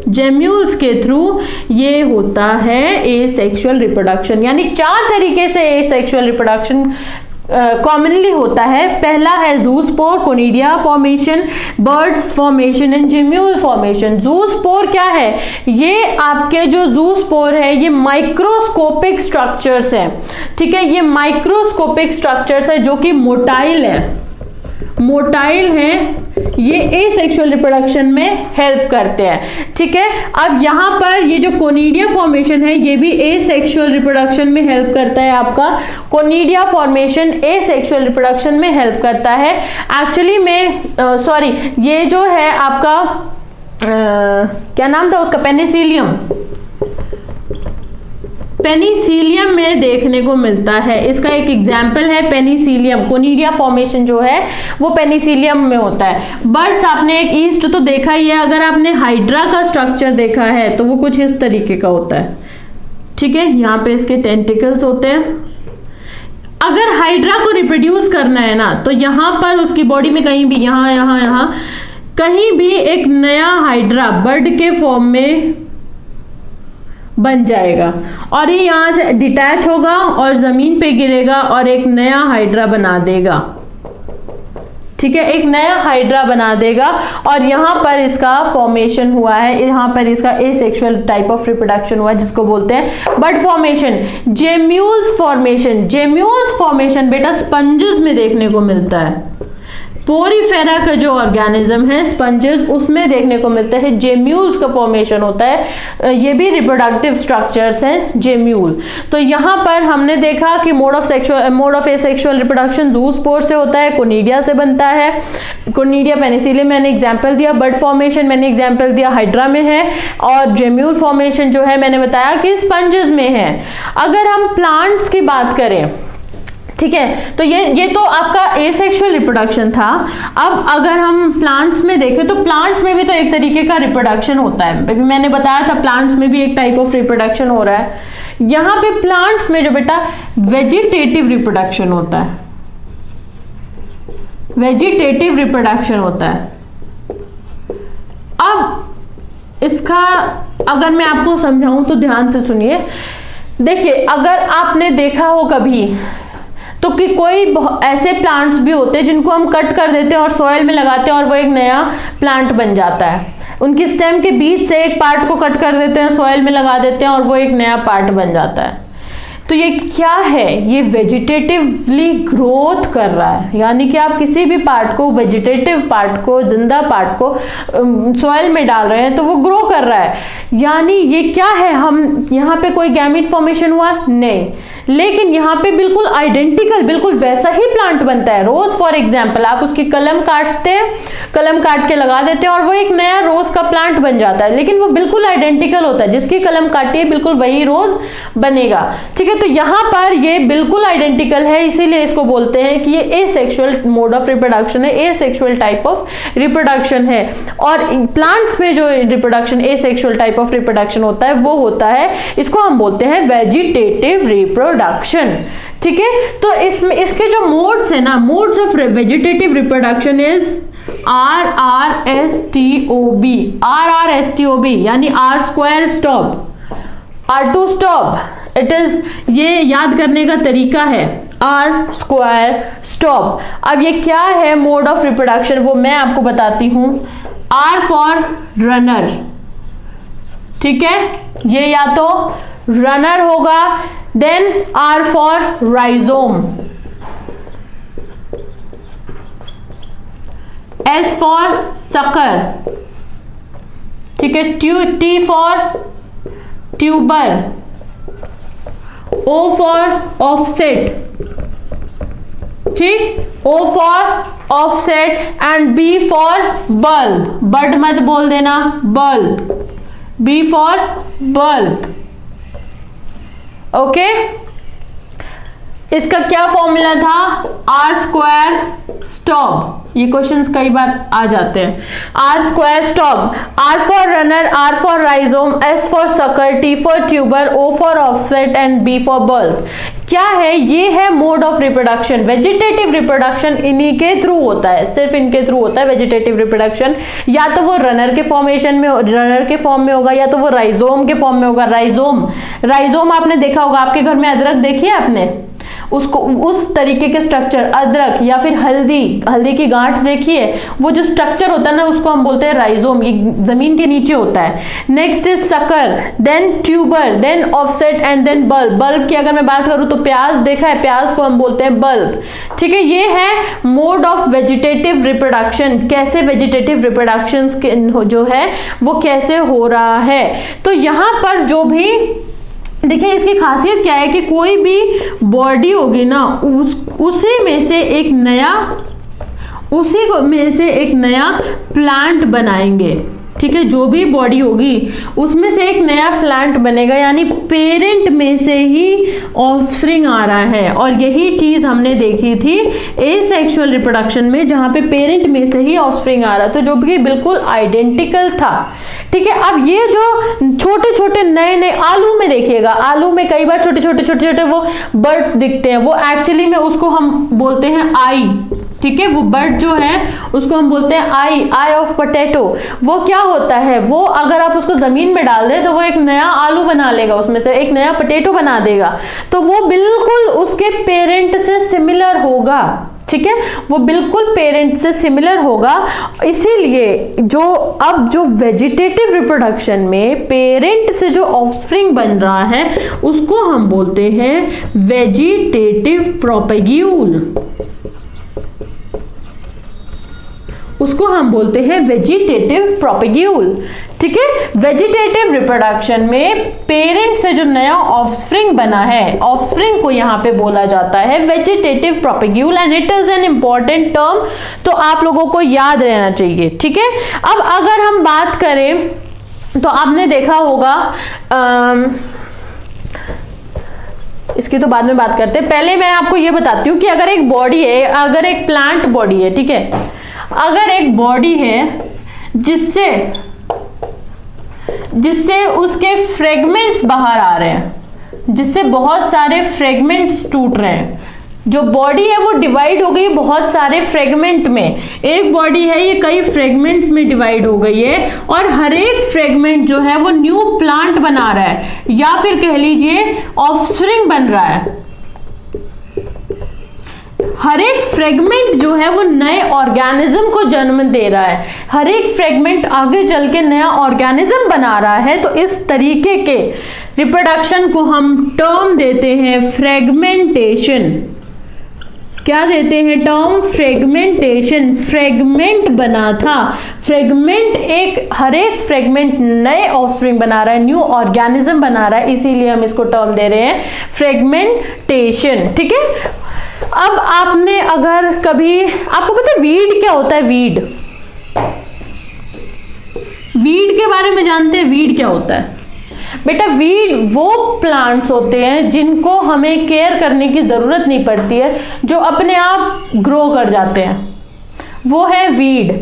जेम्यूल्स के थ्रू ये होता है एसेक्सुअल रिप्रोडक्शन। यानी 4 तरीके से एसेक्सुअल रिप्रोडक्शन कॉमनली होता है। पहला है zoospore, conidia formation, birds formation and gemmule formation. Zoospore क्या है, ये आपके जो ज़ूस्पोर है ये माइक्रोस्कोपिक स्ट्रक्चर्स हैं, ठीक है। ये माइक्रोस्कोपिक स्ट्रक्चर्स है जो कि मोटाइल हैं, ये एसेक्सुअल रिप्रोडक्शन में हेल्प करते हैं, ठीक है। अब यहाँ पर ये जो कोनिडिया फॉर्मेशन है ये भी एसेक्सुअल रिप्रोडक्शन में हेल्प करता है। आपका कोनिडिया फॉर्मेशन एसेक्सुअल रिप्रोडक्शन में हेल्प करता है। एक्चुअली में ये जो है आपका क्या नाम था उसका, पेनिसिलियम में देखने को मिलता है। इसका एक एग्जाम्पल है पेनिसिलियम। कोनिडिया फॉर्मेशन जो है वो पेनिसिलियम में होता है। बर्ड्स आपने एक ईस्ट तो देखा ही है, अगर आपने हाइड्रा का स्ट्रक्चर देखा है तो वो कुछ इस तरीके का होता है, ठीक है। यहाँ पे इसके टेंटिकल्स होते हैं। अगर हाइड्रा को रिप्रोड्यूस करना है ना, तो यहाँ पर उसकी बॉडी में कहीं भी यहाँ कहीं भी एक नया हाइड्रा बर्ड के फॉर्म में बन जाएगा और ये यहाँ से डिटैच होगा और जमीन पे गिरेगा और एक नया हाइड्रा बना देगा। ठीक है, एक नया हाइड्रा बना देगा और यहाँ पर इसका फॉर्मेशन हुआ है, यहाँ पर इसका एसेक्सुअल टाइप ऑफ रिप्रोडक्शन हुआ है जिसको बोलते हैं bud formation. Gemmules formation, gemmules formation बेटा स्पंजेस में देखने को मिलता है। पोरीफेरा का जो ऑर्गेनिज्म है स्पंजेस, उसमें देखने को मिलता है जेम्यूल्स का फॉर्मेशन होता है। ये भी रिप्रोडक्टिव स्ट्रक्चर्स हैं जेम्यूल। तो यहाँ पर हमने देखा कि मोड ऑफ एसेक्सुअल रिप्रोडक्शन ज़ूस्पोर से होता है, कोनिडिया से बनता है, कोनिडिया पेनिसिलियम मैंने एग्जाम्पल दिया, बर्ड फॉर्मेशन मैंने एग्जाम्पल दिया हाइड्रा में है, और जेम्यूल फॉर्मेशन जो है मैंने बताया कि स्पंजेस में है। अगर हम प्लांट्स की बात करें, ठीक है, तो ये तो आपका एसेक्सुअल रिप्रोडक्शन था। अब अगर हम प्लांट्स में देखें तो प्लांट्स में भी तो एक तरीके का रिप्रोडक्शन होता है, मैंने बताया था प्लांट्स में भी एक टाइप ऑफ रिप्रोडक्शन हो रहा है। यहाँ पे प्लांट्स में जो बेटा वेजिटेटिव रिप्रोडक्शन होता है, वेजिटेटिव रिप्रोडक्शन होता है। अब इसका अगर मैं आपको समझाऊं तो ध्यान से सुनिए। देखिए, अगर आपने देखा हो कभी तो कि कोई ऐसे प्लांट्स भी होते हैं जिनको हम कट कर देते हैं और सॉइल में लगाते हैं और वो एक नया प्लांट बन जाता है। उनकी स्टेम के बीच से एक पार्ट को कट कर देते हैं, सॉइल में लगा देते हैं और वो एक नया पार्ट बन जाता है। तो ये क्या है? ये वेजिटेटिवली ग्रोथ कर रहा है, यानी कि आप किसी भी पार्ट को, वेजिटेटिव पार्ट को, जिंदा पार्ट को सॉइल में डाल रहे हैं तो वो ग्रो कर रहा है। यानी ये क्या है, हम यहाँ पे कोई गैमीट फॉर्मेशन हुआ नहीं, लेकिन यहाँ पे बिल्कुल आइडेंटिकल, बिल्कुल वैसा ही प्लांट बनता है। रोज फॉर एग्जाम्पल, आप उसकी कलम काटते हैं, कलम काट के लगा देते हैं और वो एक नया रोज का प्लांट बन जाता है, लेकिन वो बिल्कुल आइडेंटिकल होता है। जिसकी कलम काटी है बिल्कुल वही रोज बनेगा। ठीक है, तो यहाँ पर ये बिल्कुल आइडेंटिकल है, इसीलिए इसको बोलते हैं कि ये एसेक्सुअल मोड ऑफ रिप्रोडक्शन है, एसेक्सुअल टाइप ऑफ रिप्रोडक्शन है। और प्लांट्स में जो reproduction, asexual type of reproduction होता है वो होता है, इसको हम बोलते हैं वेजिटेटिव रिप्रोडक्शन। ठीक है, तो इसमें इसके जो मोड्स है ना, modes of vegetative reproduction is RRSTOB, RRSTOB यानी R square stop, R2 stop. It is, ये याद करने का तरीका है, R स्क्वायर स्टॉप। अब ये क्या है मोड ऑफ रिप्रोडक्शन, वो मैं आपको बताती हूं। R फॉर रनर, ठीक है, ये या तो रनर होगा, then R for rhizome, S for sucker, ठीक है, T for tuber, O for offset, ठीक, O for offset and B for bulb, bird मत बोल देना, bulb, B for bulb. Okay, इसका क्या फॉर्मूला था? R square stop. ये क्वेश्चंस कई बार आ जाते हैं। R square stop, R for runner, R for rhizome, S for sucker, T for tuber, O for offset and B for bulb. क्या है? ये है mode of reproduction. Vegetative reproduction इन्हीं के थ्रू होता है, सिर्फ इनके थ्रू होता है वेजिटेटिव रिप्रोडक्शन। या तो वो रनर के फॉर्मेशन में, रनर के फॉर्म में होगा, या तो वो राइजोम के फॉर्म में होगा। राइजोम, राइजोम आपने देखा होगा, आपके घर में अदरक देखी है आपने, उसको उस तरीके के स्ट्रक्चर, अदरक या फिर हल्दी, हल्दी की गांठ देखिए, वो जो स्ट्रक्चर होता है ना उसको हम बोलते हैं राइजोम, ये जमीन के नीचे होता है। Next is sucker, then tuber, then offset and then bulb. Bulb की अगर मैं बात करूं तो प्याज देखा है, प्याज को हम बोलते हैं बल्ब। ठीक है, ये है मोड ऑफ वेजिटेटिव रिप्रोडक्शन, कैसे वेजिटेटिव रिप्रोडक्शन जो है वो कैसे हो रहा है। तो यहाँ पर जो भी देखिए, इसकी खासियत क्या है कि कोई भी बॉडी होगी ना, उसी में से एक नया प्लांट बनाएंगे। ठीक है, जो भी बॉडी होगी उसमें से एक नया प्लांट बनेगा, यानी पेरेंट में से ही ऑफस्प्रिंग आ रहा है। और यही चीज हमने देखी थी एसेक्सुअल रिप्रोडक्शन में, जहां पे पेरेंट में से ही ऑफस्प्रिंग आ रहा, तो जो भी बिल्कुल आइडेंटिकल था। ठीक है, अब ये जो छोटे छोटे नए नए, आलू में देखिएगा, आलू में कई बार छोटे छोटे वो बर्ड्स दिखते हैं, वो एक्चुअली में उसको हम बोलते हैं आई, ठीक है। वो बर्ड जो है उसको हम बोलते हैं आई ऑफ पोटैटो। वो क्या होता है, वो अगर आप उसको जमीन में डाल दें तो वो एक नया आलू बना लेगा, उसमें से एक नया पोटैटो बना देगा। तो वो बिल्कुल उसके पेरेंट से सिमिलर होगा, ठीक है, वो बिल्कुल पेरेंट से सिमिलर होगा। इसीलिए जो वेजिटेटिव रिप्रोडक्शन में पेरेंट से जो ऑफस्प्रिंग बन रहा है उसको हम बोलते हैं वेजिटेटिव प्रोपेग्यूल, उसको हम बोलते हैं वेजिटेटिव प्रोपेग्यूल, ठीक है। वेजिटेटिव रिप्रोडक्शन में पेरेंट से जो नया ऑफस्प्रिंग बना है, ऑफस्प्रिंग को यहां पे बोला जाता है vegetative propagule, and it is an important term, तो आप लोगों को याद रहना चाहिए, ठीक है। अब अगर हम बात करें तो आपने देखा होगा, इसकी तो बाद में बात करते हैं, पहले मैं आपको ये बताती हूँ कि अगर एक बॉडी है, अगर एक प्लांट बॉडी है, ठीक है, अगर एक बॉडी है जिससे उसके फ्रेगमेंट्स बाहर आ रहे हैं, जिससे बहुत सारे फ्रेगमेंट्स टूट रहे हैं, जो बॉडी है वो डिवाइड हो गई बहुत सारे फ्रेगमेंट में, एक बॉडी है ये कई फ्रेगमेंट्स में डिवाइड हो गई है, और हर एक फ्रेगमेंट जो है वो न्यू प्लांट बना रहा है, या फिर कह लीजिए ऑफस्प्रिंग बन रहा है। हर एक फ्रेगमेंट जो है वो नए ऑर्गेनिज्म को जन्म दे रहा है, हर एक फ्रेगमेंट आगे चल के नया ऑर्गेनिज्म बना रहा है। तो इस तरीके के रिप्रोडक्शन को हम टर्म देते हैं फ्रेगमेंटेशन। क्या देते हैं टर्म? फ्रेगमेंटेशन। फ्रेगमेंट बना था, फ्रेगमेंट हर एक फ्रेगमेंट नए ऑफस्प्रिंग बना रहा है, न्यू ऑर्गेनिज्म बना रहा है, इसीलिए हम इसको टर्म दे रहे हैं फ्रेगमेंटेशन, ठीक है। अब आपने अगर कभी, आपको पता है वीड क्या होता है? वीड के बारे में जानते हैं? वीड क्या होता है बेटा? वीड वो प्लांट्स होते हैं जिनको हमें केयर करने की जरूरत नहीं पड़ती है, जो अपने आप ग्रो कर जाते हैं, वो है वीड।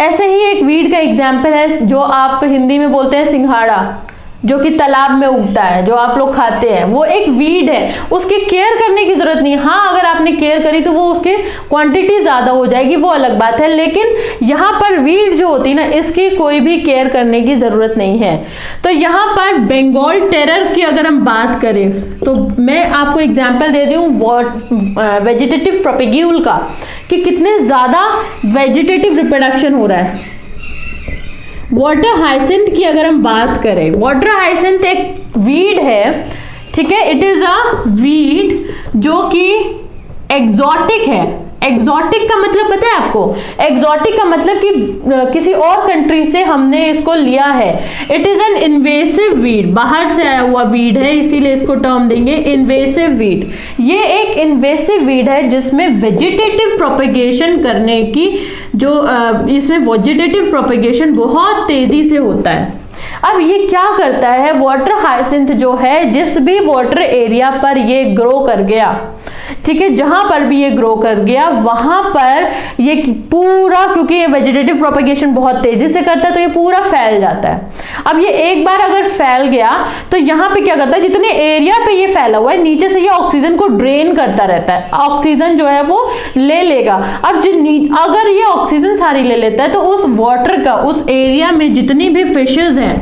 ऐसे ही एक वीड का एग्जाम्पल है जो आप हिंदी में बोलते हैं सिंघाड़ा, जो कि तालाब में उगता है, जो आप लोग खाते हैं, वो एक वीड है, उसकी केयर करने की जरूरत नहीं। हाँ, अगर आपने केयर करी तो वो उसकी क्वांटिटी ज्यादा हो जाएगी, वो अलग बात है, लेकिन यहाँ पर वीड जो होती है ना, इसकी कोई भी केयर करने की जरूरत नहीं है। तो यहाँ पर बंगाल टेरर की अगर हम बात करें तो मैं आपको एग्जाम्पल दे दूं वेजिटेटिव प्रोपेग्यूल का, कि कितने ज्यादा वेजिटेटिव रिप्रोडक्शन हो रहा है। वाटर हाइसिंथ की अगर हम बात करें, वाटर हाइसिंथ एक वीड है, ठीक है, इट इज अ वीड जो कि एग्जॉटिक है। एग्जॉटिक का मतलब पता है आपको? एग्जॉटिक का मतलब कि किसी और कंट्री से हमने इसको लिया है। It is N invasive weed, बाहर से आया हुआ वीड है, इसीलिए इसको टर्म देंगे इन्वेसिव वीड। ये एक इन्वेसिव वीड है जिसमें वेजिटेटिव प्रोपेगेशन करने की इसमें वेजिटेटिव प्रोपेगेशन बहुत तेजी से होता है। अब ये क्या करता है? वाटर हाइसिंथ जो है, जिस भी वाटर एरिया पर ये ग्रो कर गया, ठीक है, जहां पर भी ये ग्रो कर गया वहां पर ये पूरा, क्योंकि ये वेजिटेटिव प्रोपेगेशन बहुत तेजी से करता है तो ये पूरा फैल जाता है। अब ये एक बार अगर फैल गया तो यहाँ पे क्या करता है, जितने एरिया पे ये फैला हुआ है नीचे से ये ऑक्सीजन को ड्रेन करता रहता है, ऑक्सीजन जो है वो ले लेगा। अब अगर ये ऑक्सीजन सारी ले लेता है तो उस वाटर का, उस एरिया में जितनी भी फिशेज हैं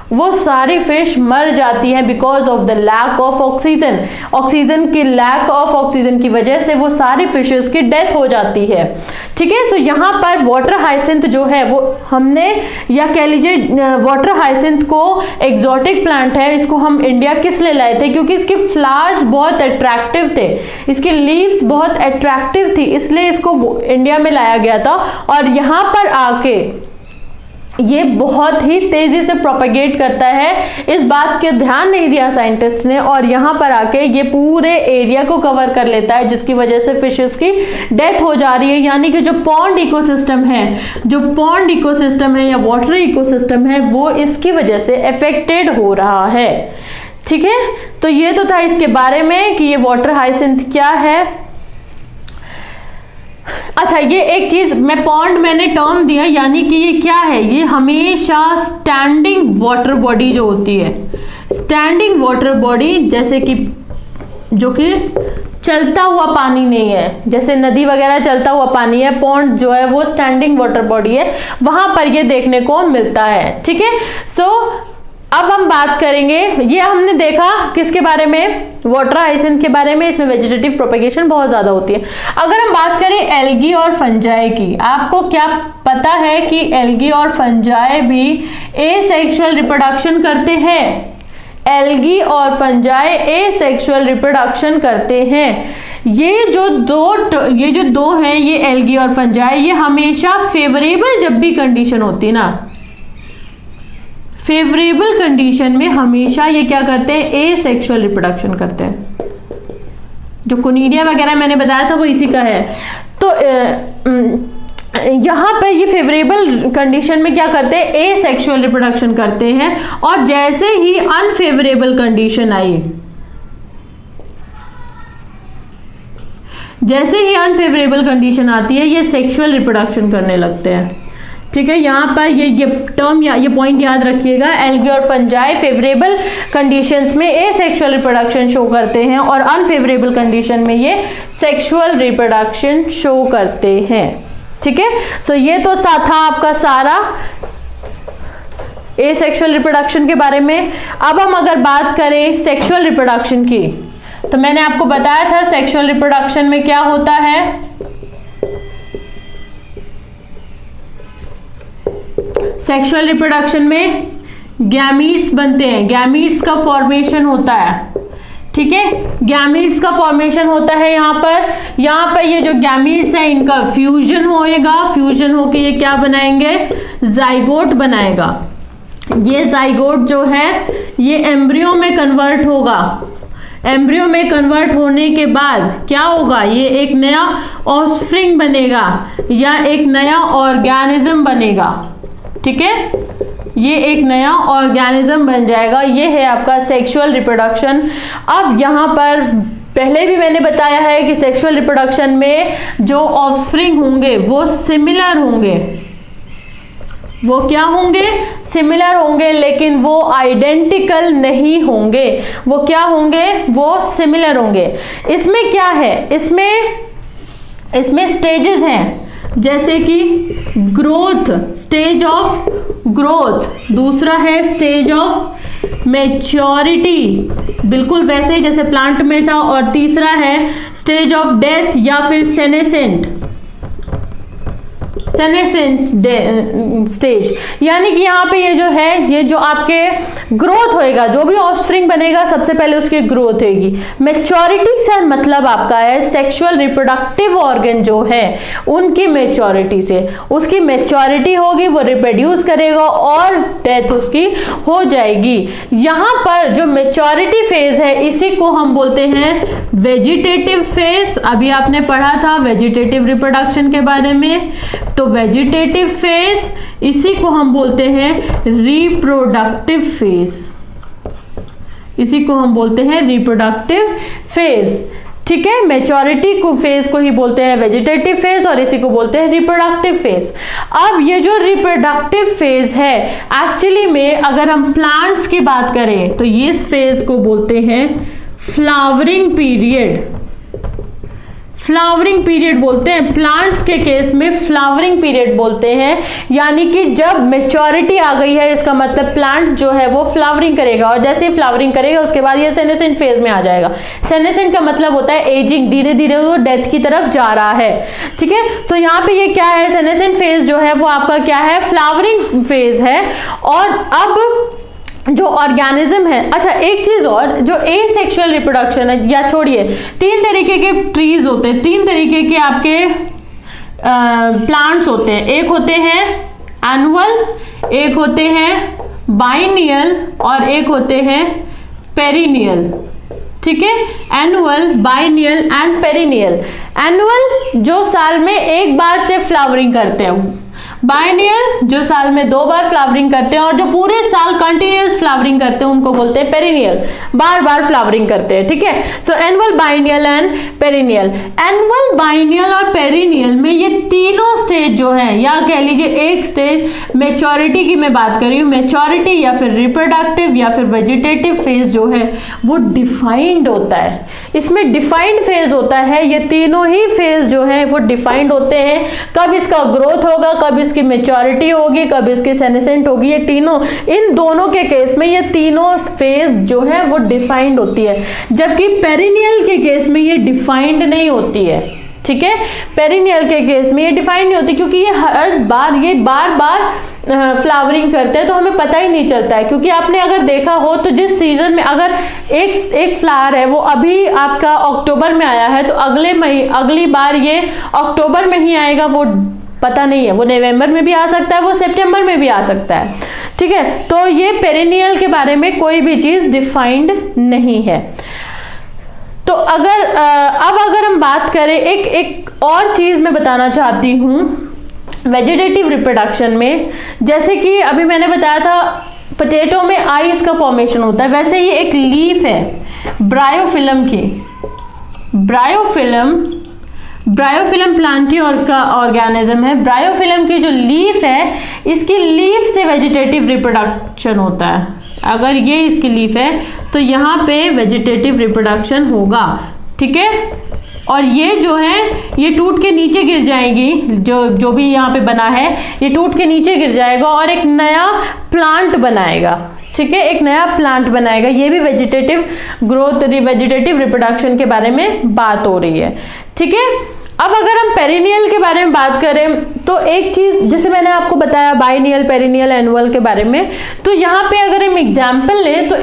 वो सारी फिश मर जाती है because of the lack of oxygen. Oxygen की लैक ऑफ ऑक्सीजन की वजह से वो सारी फिशेस की डेथ हो जाती है, ठीक है। तो यहाँ पर वाटर हाइसिंथ जो है वो हमने, या कह लीजिए वाटर हाइसिंथ को एग्जॉटिक प्लांट है, इसको हम इंडिया किस लिए लाए थे? क्योंकि इसके फ्लावर्स बहुत अट्रैक्टिव थे, इसके लीव्स बहुत अट्रैक्टिव थी, इसलिए इसको इंडिया में लाया गया था। और यहाँ पर आके ये बहुत ही तेजी से प्रोपेगेट करता है, इस बात के ध्यान नहीं दिया साइंटिस्ट ने, और यहाँ पर आके ये पूरे एरिया को कवर कर लेता है, जिसकी वजह से फिशेस की डेथ हो जा रही है। यानी कि जो पॉन्ड इकोसिस्टम है, या वाटर इकोसिस्टम है, वो इसकी वजह से अफेक्टेड हो रहा है, ठीक है। तो ये तो था इसके बारे में कि ये वाटर हाइसिंथ क्या है। अच्छा, ये एक चीज मैंने टर्म दिया, यानी कि ये क्या है? ये हमेशा स्टैंडिंग वाटर बॉडी जो होती है, स्टैंडिंग वाटर बॉडी, जैसे कि जो कि चलता हुआ पानी नहीं है, जैसे नदी वगैरह चलता हुआ पानी है, पॉन्ड जो है वो स्टैंडिंग वाटर बॉडी है, वहां पर ये देखने को मिलता है। ठीक है, सो अब हम बात करेंगे, ये हमने देखा किसके बारे में, वाटर हाइसिंथ के बारे में, इसमें वेजिटेटिव प्रोपेगेशन बहुत ज्यादा होती है। अगर हम बात करें एल्गी और फंजाई की, आपको क्या पता है कि एल्गी और फंजाई भी एसेक्सुअल रिप्रोडक्शन करते हैं? एल्गी और फंजाई एसेक्सुअल रिप्रोडक्शन करते हैं। ये जो दो हैं, ये एल्गी और फंजाई, ये हमेशा फेवरेबल जब भी कंडीशन होती है ना, फेवरेबल कंडीशन में हमेशा ये क्या करते हैं, एसेक्सुअल रिप्रोडक्शन करते हैं। जो कोनिडिया वगैरह मैंने बताया था वो इसी का है। तो यहां पर ये फेवरेबल कंडीशन में क्या करते हैं, एसेक्सुअल रिप्रोडक्शन करते हैं, और जैसे ही अनफेवरेबल कंडीशन आई, जैसे ही अनफेवरेबल कंडीशन आती है, ये सेक्सुअल रिप्रोडक्शन करने लगते हैं। ठीक है, यहाँ पर ये टर्म या ये पॉइंट याद रखिएगा, एल्गी और फंजाई फेवरेबल कंडीशंस में एसेक्सुअल रिप्रोडक्शन शो करते हैं और अनफेवरेबल कंडीशन में ये सेक्सुअल रिप्रोडक्शन शो करते हैं। ठीक है, तो ये तो था आपका सारा एसेक्सुअल रिप्रोडक्शन के बारे में। अब हम अगर बात करें सेक्सुअल रिप्रोडक्शन की, तो मैंने आपको बताया था सेक्सुअल रिप्रोडक्शन में क्या होता है, सेक्सुअल रिप्रोडक्शन में गैमीट्स बनते हैं, गैमीट्स का फॉर्मेशन होता है। ठीक है, गैमीट्स का फॉर्मेशन होता है। यहाँ पर ये जो गैमीट्स है इनका फ्यूजन होएगा, फ्यूजन होके ये क्या बनाएंगे, जाइगोट बनाएगा। ये जाइगोट जो है ये एम्ब्रियो में कन्वर्ट होगा। एम्ब्रियो में कन्वर्ट होने के बाद क्या होगा, ये एक नया ऑफस्प्रिंग बनेगा या एक नया ऑर्गेनिज्म बनेगा। ठीक है, ये एक नया ऑर्गेनिज्म बन जाएगा। ये है आपका सेक्सुअल रिप्रोडक्शन। अब यहाँ पर पहले भी मैंने बताया है कि सेक्सुअल रिप्रोडक्शन में जो ऑफस्प्रिंग होंगे वो सिमिलर होंगे। वो क्या होंगे, सिमिलर होंगे, लेकिन वो आइडेंटिकल नहीं होंगे। वो क्या होंगे, वो सिमिलर होंगे। इसमें क्या है, इसमें स्टेजेस हैं, जैसे कि ग्रोथ, स्टेज ऑफ ग्रोथ, दूसरा है स्टेज ऑफ मैच्योरिटी, बिल्कुल वैसे ही जैसे प्लांट में था, और तीसरा है स्टेज ऑफ डेथ या फिर सेनेसेंट स्टेज। यानी कि यहाँ पे ये जो है, ये जो आपके ग्रोथ होएगा, जो भी ऑफस्प्रिंग बनेगा सबसे पहले उसकी ग्रोथ होगी। मैच्योरिटी से मतलब आपका है सेक्सुअल रिप्रोडक्टिव ऑर्गन जो है उनकी मैच्योरिटी से, उसकी मैच्योरिटी होगी, वो रिप्रोड्यूस करेगा और डेथ उसकी हो जाएगी। यहाँ पर जो मैच्योरिटी फेज है इसी को हम बोलते हैं वेजिटेटिव फेज। अभी आपने पढ़ा था वेजिटेटिव रिप्रोडक्शन के बारे में, तो वेजिटेटिव फेज इसी को हम बोलते हैं रिप्रोडक्टिव फेज, इसी को हम बोलते हैं रिप्रोडक्टिव फेज। ठीक है, मैच्योरिटी को फेज को ही बोलते हैं वेजिटेटिव फेज और इसी को बोलते हैं रिप्रोडक्टिव फेज। अब ये जो रिप्रोडक्टिव फेज है, एक्चुअली में अगर हम प्लांट्स की बात करें तो ये इस फेज को बोलते हैं फ्लावरिंग पीरियड। फ्लावरिंग पीरियड बोलते हैं, प्लांट्स के केस में फ्लावरिंग पीरियड बोलते हैं। यानी कि जब मैच्योरिटी आ गई है, इसका मतलब प्लांट जो है वो फ्लावरिंग करेगा, और जैसे ही फ्लावरिंग करेगा उसके बाद ये सेनेसेंट फेज में आ जाएगा। सेनेसेंट का मतलब होता है एजिंग, धीरे धीरे वो डेथ की तरफ जा रहा है। ठीक है, तो यहाँ पे ये क्या है, सेनेसेंट फेज जो है वो आपका क्या है, फ्लावरिंग फेज है। और अब जो ऑर्गेनिज्म है, अच्छा एक चीज और, जो एसेक्सुअल रिप्रोडक्शन है, या छोड़िए, 3 तरीके के ट्रीज होते हैं, 3 तरीके के आपके प्लांट्स होते हैं। एक होते हैं एनुअल, एक होते हैं बाइनियल और एक होते हैं पेरिनियल। ठीक है, annual, biennial and perennial. Annual जो साल में एक बार से फ्लावरिंग करते हैं, बायनियल जो साल में 2 बार फ्लावरिंग करते हैं और जो पूरे साल कंटिन्यूअस फ्लावरिंग करते हैं उनको बोलते हैं पेरिनियल, बार बार फ्लावरिंग करते हैं, ठीक है। So annual, biennial and perennial. Annual, biennial और पेरिनियल में ये तीनों स्टेज जो है, या कह लीजिए एक स्टेज मैच्योरिटी की मैं बात कर रही हूँ, मैच्योरिटी या फिर रिप्रोडक्टिव या फिर वेजिटेटिव फेज जो है वो डिफाइंड होता है। इसमें डिफाइंड फेज होता है, ये तीनों ही फेज जो है वो डिफाइंड होते हैं। कब इसका ग्रोथ होगा, कब इसकी मैच्योरिटी होगी, कब इसकी सेनेसेंट होगी, ये तीनों, इन दोनों के केस में ये तीनों फेज जो है वो डिफाइंड होती है, जबकि पेरिनियल के केस में ये डिफाइंड नहीं होती है, ठीक है। पेरिनियल के केस में ये डिफाइंड नहीं होती क्योंकि ये हर बार, ये बार बार फ्लावरिंग करते हैं तो हमें पता ही नहीं चलता है। क्योंकि आपने अगर देखा हो तो जिस सीजन में अगर एक फ्लावर है वो अभी आपका अक्टूबर में आया है तो अगली बार ये अक्टूबर में ही आएगा, वो पता नहीं है, वो नवंबर में भी आ सकता है, वो सितंबर में भी आ सकता है, ठीक है। तो ये पेरिनियल के बारे में कोई भी चीज डिफाइंड नहीं है। तो अब अगर हम बात करें, एक और चीज मैं बताना चाहती हूँ वेजिटेटिव रिप्रोडक्शन में, जैसे कि अभी मैंने बताया था पोटैटो में आइस का फॉर्मेशन होता है, वैसे ये एक लीफ है ब्रायोफिलम की, ब्रायोफिलम प्लांटी का ऑर्गेनिज्म है। ब्रायोफिलम की जो लीफ है, इसकी लीफ से वेजिटेटिव रिप्रोडक्शन होता है। अगर ये इसकी लीफ है तो यहाँ पे वेजिटेटिव रिप्रोडक्शन होगा, ठीक है। और ये जो है ये टूट के नीचे गिर जाएगी, जो भी यहाँ पे बना है ये टूट के नीचे गिर जाएगा और एक नया प्लांट बनाएगा, ठीक है, एक नया प्लांट बनाएगा। ये भी वेजिटेटिव ग्रोथ, वेजिटेटिव रिप्रोडक्शन के बारे में बात हो रही है, ठीक है। अब अगर हम पेरिनियल के बारे में बात करें तो एक चीज जैसे मैंने आपको बताया बाइनियल, पेरिनियल, एनुअल के बारे में, तो यहाँ पे अगर हम एग्जाम्पल लें तो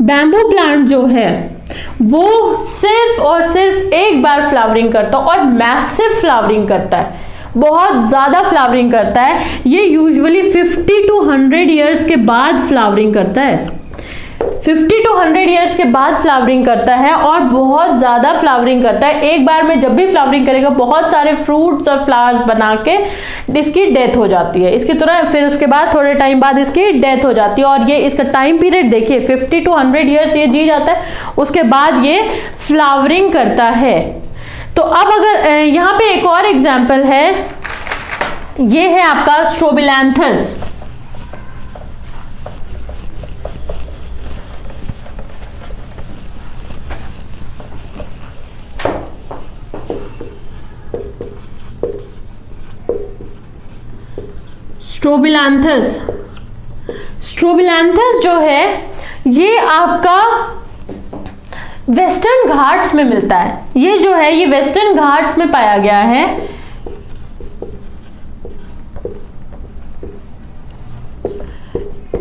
बैम्बू प्लांट जो है वो सिर्फ और सिर्फ एक बार फ्लावरिंग करता है और मैसिव फ्लावरिंग करता है, बहुत ज्यादा फ्लावरिंग करता है। ये यूजुअली 50 to 100 ईयर्स के बाद फ्लावरिंग करता है, 50 to 100 ईयर्स के बाद फ्लावरिंग करता है और बहुत ज्यादा फ्लावरिंग करता है। एक बार में जब भी फ्लावरिंग करेगा बहुत सारे फ्रूट्स और फ्लावर्स बना के इसकी डेथ हो जाती है, इसकी तरह फिर उसके बाद थोड़े टाइम बाद इसकी डेथ हो जाती है। और ये इसका टाइम पीरियड देखिए 50 to 100 ईयर्स ये जी जाता है, उसके बाद ये फ्लावरिंग करता है। तो अब अगर यहाँ पे एक और एग्जाम्पल है, ये है आपका स्ट्रोबिलैंथस। स्ट्रोबिलैंथस जो है ये आपका वेस्टर्न घाट्स में मिलता है। ये जो है ये वेस्टर्न घाट्स में पाया गया है।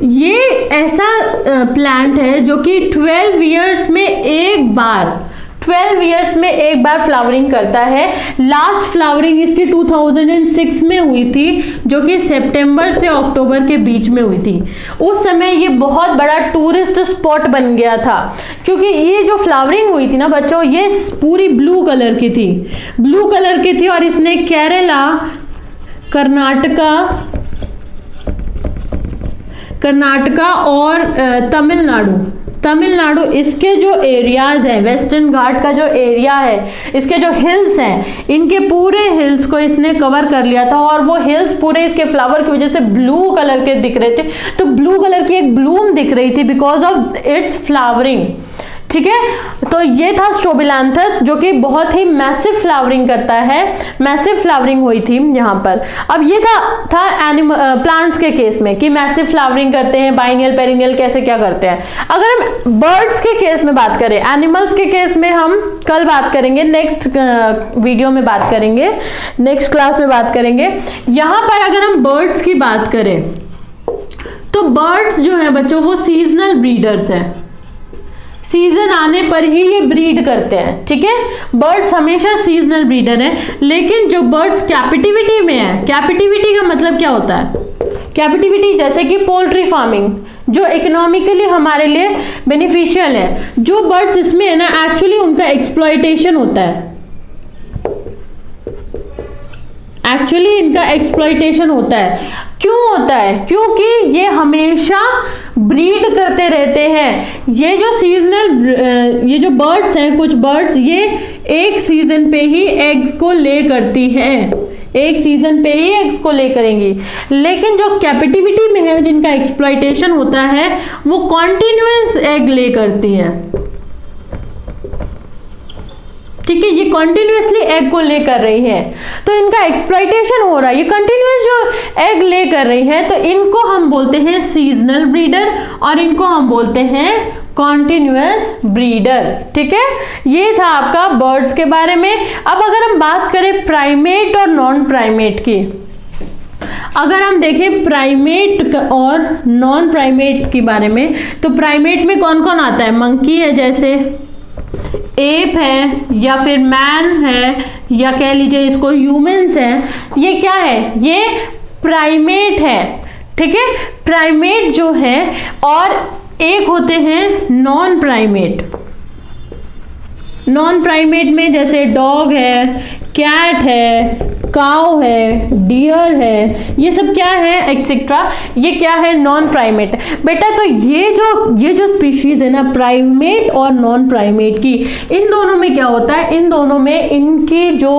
ये ऐसा प्लांट है जो कि 12 इयर्स में एक बार फ्लावरिंग करता है। लास्ट फ्लावरिंग इसकी 2006 में हुई थी, जो कि सितंबर से अक्टूबर के बीच में हुई थी। उस समय ये बहुत बड़ा टूरिस्ट स्पॉट बन गया था, क्योंकि ये जो फ्लावरिंग हुई थी ना बच्चों, ये पूरी ब्लू कलर की थी और इसने केरला, कर्नाटका और तमिलनाडु इसके जो एरियाज हैं, वेस्टर्न घाट का जो एरिया है, इसके जो हिल्स हैं, इनके पूरे हिल्स को इसने कवर कर लिया था। और वो हिल्स पूरे इसके फ्लावर की वजह से ब्लू कलर के दिख रहे थे। तो ब्लू कलर की एक ब्लूम दिख रही थी बिकॉज ऑफ इट्स फ्लावरिंग, ठीक है। तो ये था स्ट्रोबिलैंथस, जो कि बहुत ही मैसिव फ्लावरिंग करता है, मैसिव फ्लावरिंग हुई थी यहाँ पर। अब ये था प्लांट्स के केस में कि मैसिव फ्लावरिंग करते हैं, बाइनियल, पेरिनियल कैसे क्या करते हैं। अगर हम बर्ड्स के केस में बात करें, एनिमल्स के केस में हम कल बात करेंगे, नेक्स्ट वीडियो में बात करेंगे, नेक्स्ट क्लास में बात करेंगे। यहाँ पर अगर हम बर्ड्स की बात करें तो बर्ड्स जो है बच्चों वो सीजनल ब्रीडर्स हैं, सीजन आने पर ही ये ब्रीड करते हैं, ठीक है। बर्ड्स हमेशा सीजनल ब्रीडर हैं। लेकिन जो बर्ड्स कैपिटिविटी में है, कैपिटिविटी का मतलब क्या होता है? कैपिटिविटी जैसे कि पोल्ट्री फार्मिंग, जो इकोनॉमिकली हमारे लिए बेनिफिशियल है। जो बर्ड्स इसमें है ना, एक्चुअली उनका एक्सप्लॉयटेशन होता है, एक्चुअली इनका एक्सप्लॉइटेशन होता है। क्यों होता है? क्योंकि ये हमेशा ब्रीड करते रहते हैं। ये जो सीजनल ये जो बर्ड्स हैं, कुछ बर्ड्स ये एक सीजन पे ही एग्स को ले करती हैं, एक सीजन पे ही एग्स को ले करेंगी। लेकिन जो कैपिटिविटी में है, जिनका एक्सप्लॉइटेशन होता है, वो कॉन्टिन्यूअस एग ले करती है। ठीक है, ये कंटिन्यूअसली एग को ले कर रही है, तो इनका एक्सप्लॉइटेशन हो रहा है। ये कंटिन्यूअस जो एग ले कर रही है, तो इनको हम बोलते हैं सीजनल ब्रीडर और इनको हम बोलते हैं कॉन्टिन्यूअस ब्रीडर। ठीक है, ये था आपका बर्ड्स के बारे में। अब अगर हम बात करें प्राइमेट और नॉन प्राइमेट की, अगर हम देखें प्राइमेट और नॉन प्राइमेट के बारे में, तो प्राइमेट में कौन कौन आता है? मंकी है, जैसे एप है, या फिर मैन है, या कह लीजिए इसको ह्यूमंस है। ये क्या है? ये प्राइमेट है। ठीक है, प्राइमेट जो है, और एक होते हैं नॉन प्राइमेट। नॉन प्राइमेट में जैसे डॉग है, कैट है, काउ है, डियर है, ये सब क्या है, एक्सेट्रा, ये क्या है? Non primate. बेटा तो ये जो स्पीशीज है ना, प्राइमेट और नॉन प्राइमेट की, इन दोनों में क्या होता है? इन दोनों में इनकी जो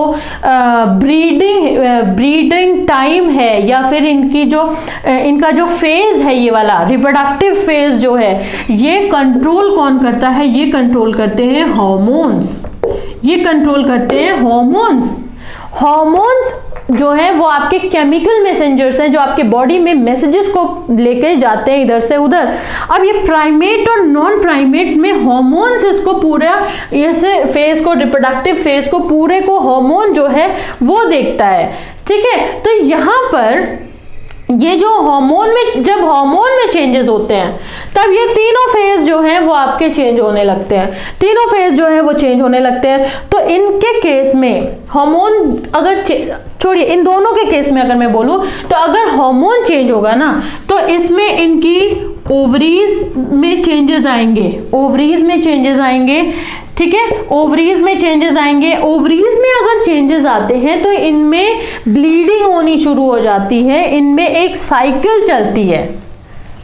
ब्रीडिंग टाइम है, या फिर इनका जो फेज है, ये वाला रिप्रोडक्टिव फेज जो है, ये कंट्रोल कौन करता है? ये कंट्रोल करते हैं हार्मोन्स। ये कंट्रोल करते हैं हार्मोन्स। हार्मोन्स जो है वो आपके केमिकल मैसेंजर्स हैं, जो आपके बॉडी में मैसेजेस को लेके जाते हैं इधर से उधर। अब ये प्राइमेट और नॉन प्राइमेट में हार्मोन्स इसको पूरा ऐसे फेज को, रिप्रोडक्टिव फेज को पूरे को हार्मोन जो है वो देखता है। ठीक है, तो यहाँ पर ये जो जब हार्मोन में चेंजेस होते हैं, तब ये तीनों फेज जो है वो आपके चेंज होने लगते हैं। तीनों फेज जो है वो चेंज होने लगते हैं। तो इनके केस में हार्मोन अगर छोड़िए, इन दोनों के केस में अगर मैं बोलूं, तो अगर हार्मोन चेंज होगा ना, तो इसमें इनकी ओवरीज में चेंजेस आएंगे। ओवरीज में चेंजेस आएंगे। ठीक है, ओवरीज में चेंजेस आएंगे। ओवरीज में अगर चेंजेस आते हैं, तो इनमें ब्लीडिंग होनी शुरू हो जाती है। इनमें एक साइकिल चलती है।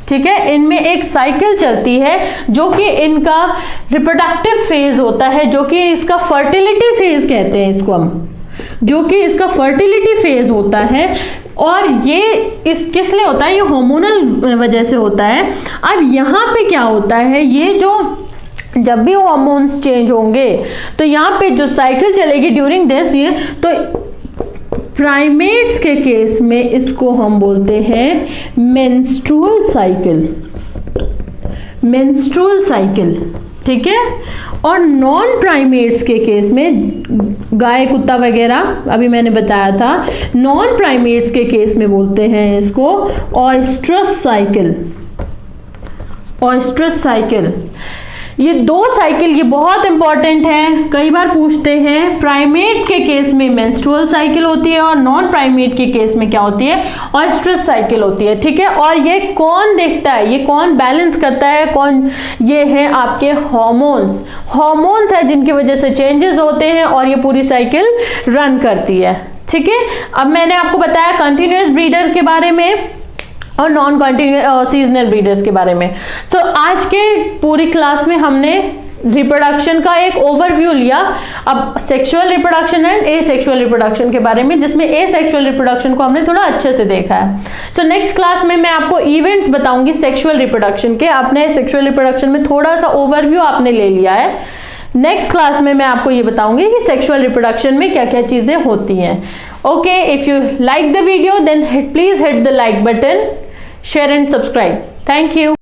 ठीक है, इनमें एक साइकिल चलती है, जो कि इनका रिप्रोडक्टिव फेज होता है, जो कि इसका फर्टिलिटी फेज कहते हैं इसको हम, जो कि इसका फर्टिलिटी फेज होता है। और ये किस लिए होता है? ये हार्मोनल वजह से होता है। अब यहाँ पे क्या होता है, ये जब भी हार्मोन्स चेंज होंगे, तो यहाँ पे जो साइकिल चलेगी ड्यूरिंग दिस ईयर, तो प्राइमेट्स के केस में इसको हम बोलते हैं मेंस्ट्रुअल साइकिल। Menstrual cycle. ठीक है, और नॉन प्राइमेट्स के केस में, गाय, कुत्ता वगैरह अभी मैंने बताया था, नॉन प्राइमेट्स के केस में बोलते हैं इसको ऑयस्ट्रस साइकिल। ऑयस्ट्रस साइकिल, ये दो साइकिल ये बहुत इंपॉर्टेंट है, कई बार पूछते हैं। प्राइमेट के केस में मेंस्ट्रुअल साइकिल होती है, और नॉन प्राइमेट के केस में क्या होती है? ऑयस्ट्रस साइकिल होती है। ठीक है, और ये कौन देखता है, ये कौन बैलेंस करता है? ये है आपके हार्मोन्स। हार्मोन्स है जिनकी वजह से चेंजेस होते हैं, और ये पूरी साइकिल रन करती है। ठीक है, अब मैंने आपको बताया कंटिन्यूअस ब्रीडर के बारे में और नॉन कंटिन्यूअस सीजनल ब्रीडर्स के बारे में। तो आज के पूरी क्लास में हमने रिप्रोडक्शन का एक ओवरव्यू लिया। अब sexual reproduction and asexual reproduction के बारे में, जिसमें एसेक्सुअल रिप्रोडक्शन को हमने थोड़ा अच्छे से देखा है। तो नेक्स्ट क्लास में मैं आपको इवेंट्स बताऊंगी सेक्सुअल रिप्रोडक्शन के। आपने सेक्सुअल रिप्रोडक्शन में थोड़ा सा ओवरव्यू आपने ले लिया है। नेक्स्ट क्लास में मैं आपको ये बताऊंगी कि सेक्सुअल रिप्रोडक्शन में क्या क्या चीजें होती हैं। Okay, if you like the video then please hit the like button, share and subscribe. Thank you.